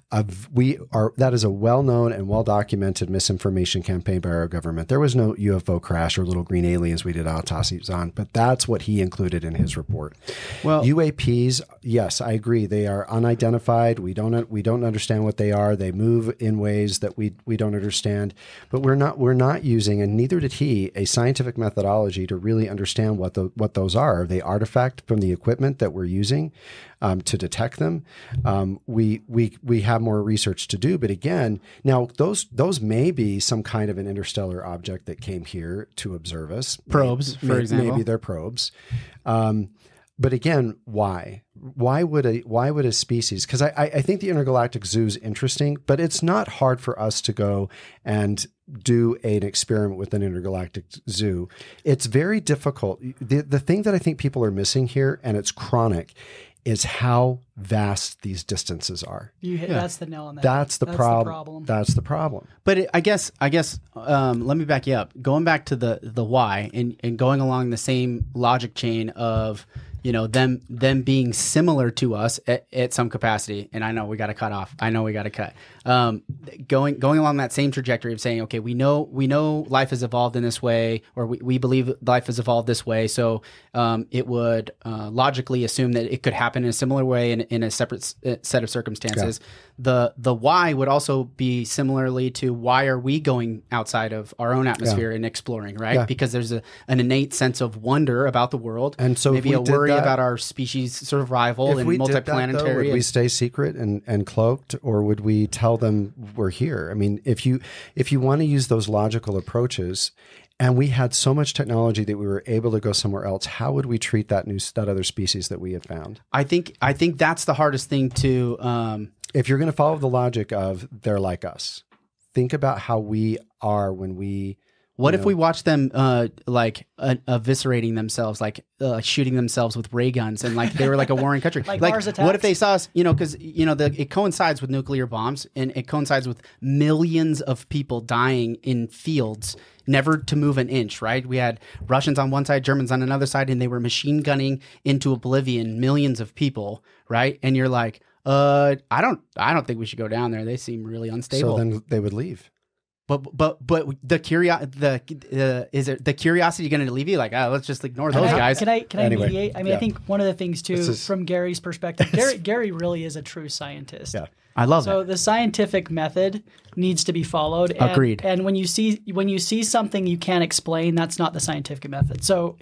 That is a well-known and well-documented misinformation campaign by our government. There was no UFO crash or little green aliens we did autopsies on, but that's what he included in his report. Well, UAPs, yes, I agree. They are unidentified. We don't understand what they are. They move in ways that we don't understand. But we're not using, and neither did he, a scientific methodology to really understand what those are. Are they artifact from the equipment that we're using to detect them? We have more research to do, but again, now those may be some kind of an interstellar object that came here to observe us. Probes, for example. Maybe they're probes. But again, why? Why would a species? Because I think the intergalactic zoo is interesting, but it's not hard for us to go and do an experiment with an intergalactic zoo. It's very difficult. The thing that I think people are missing here, and it's chronic, is how vast these distances are. That's the nail on the head. That's the problem. That's the problem. But I guess let me back you up. Going back to the why and going along the same logic chain of, you know, them being similar to us at some capacity. And I know we got to cut off. Going along that same trajectory of saying, okay, we know life has evolved in this way, or we believe life has evolved this way. So it would logically assume that it could happen in a similar way in a separate set of circumstances. Yeah. The why would also be similarly to why are we going outside of our own atmosphere and exploring, right? Yeah. Because there's an innate sense of wonder about the world, and so maybe a worry about our species' survival and multiplanetary. Would we stay secret and cloaked, or would we tell them we're here? I mean, if you want to use those logical approaches, and we had so much technology that we were able to go somewhere else, how would we treat that other species that we had found? I think that's the hardest thing to. If you're going to follow the logic of they're like us, think about how we are when we. What if we watch them eviscerating themselves, shooting themselves with ray guns, and they were like a warring country? like Mars attacks? What if they saw us? Because it coincides with nuclear bombs, and it coincides with millions of people dying in fields, never to move an inch. Right? We had Russians on one side, Germans on another side, and they were machine gunning into oblivion millions of people. Right? And you're like, I don't think we should go down there. They seem really unstable. So then they would leave. But the curiosity going to leave you? Let's just ignore those guys. Can I mediate? I mean, I think one of the things too, from Gary's perspective, Gary really is a true scientist. Yeah, I love it. So the scientific method needs to be followed. Agreed. And when you see something you can't explain, that's not the scientific method. So,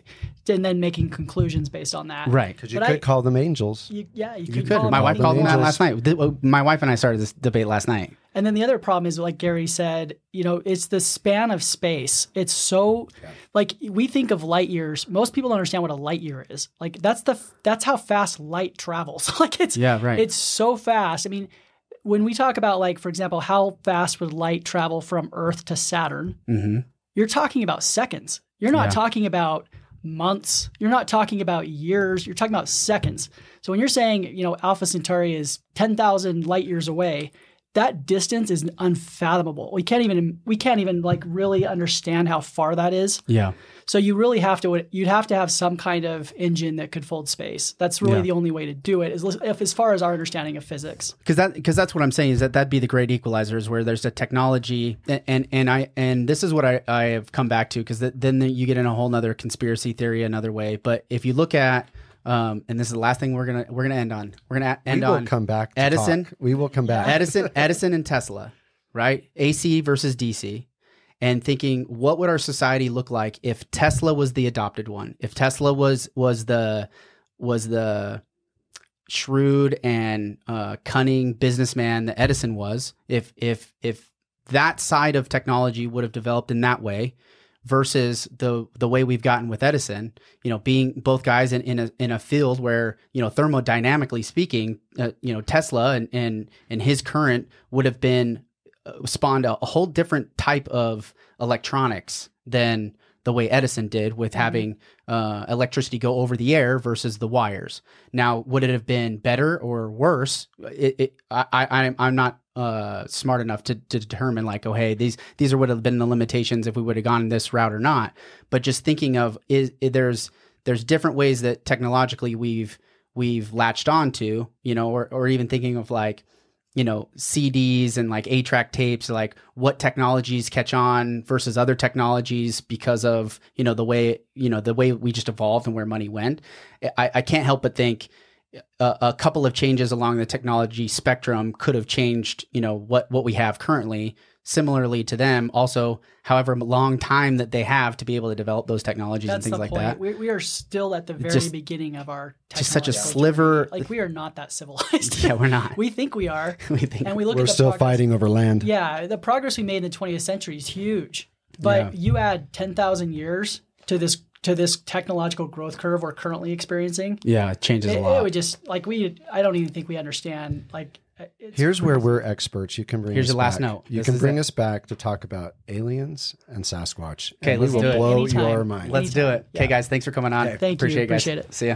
and then making conclusions based on that. Right. Because you could call them angels. You could. My wife called them that last night. My wife and I started this debate last night. And then the other problem is, like Gary said, it's the span of space. It's so we think of light years. Most people don't understand what a light year is. That's how fast light travels. It's so fast. I mean, when we talk about, for example, how fast would light travel from Earth to Saturn, you're talking about seconds. You're not talking about months. You're not talking about years. You're talking about seconds. So when you're saying, Alpha Centauri is 10,000 light years away, that distance is unfathomable. We can't even really understand how far that is. Yeah. So you'd have to have some kind of engine that could fold space. That's really the only way to do it, as far as our understanding of physics. Because that's what I'm saying, is that'd be the great equalizer, is where there's a technology, and this is what I have come back to, because then you get in a whole nother conspiracy theory another way. But if you look at and this is the last thing we're gonna end on. We're gonna end on. We will come back to Edison. Talk. We will come back. Edison and Tesla, right? AC versus DC, and thinking, what would our society look like if Tesla was the adopted one? If Tesla was the shrewd and cunning businessman that Edison was, if that side of technology would have developed in that way versus the way we've gotten with Edison, being both guys in a field where, thermodynamically speaking, Tesla and his current would have been spawned a whole different type of electronics than the way Edison did with having electricity go over the air versus the wires. Now, would it have been better or worse? I'm not smart enough to determine like, oh, hey, these are would have been the limitations if we would have gone this route or not. But just thinking of there's different ways that technologically we've latched onto, or even thinking of like, CDs and like 8-track tapes, like what technologies catch on versus other technologies because of, the way we just evolved and where money went. I can't help but think a couple of changes along the technology spectrum could have changed, what we have currently. Similarly to them, also, however long time that they have to be able to develop those technologies and things like that. We are still at the very beginning of our technology. Just such a sliver. Like we are not that civilized. Yeah, we're not. We think we are. And we look we're at the still progress. fighting over land. Yeah, the progress we made in the 20th century is huge. But you add 10,000 years to this technological growth curve we're currently experiencing. Yeah, it changes a lot. It would just I don't even think we understand like. Here's where we're experts. You can bring. Here's us your last back. note. You can bring us back to talk about aliens and Sasquatch. Okay, let's do it. blow Anytime. your mind. Let's do it. Okay, guys, thanks for coming on. Thank you. Appreciate Appreciate it. See ya.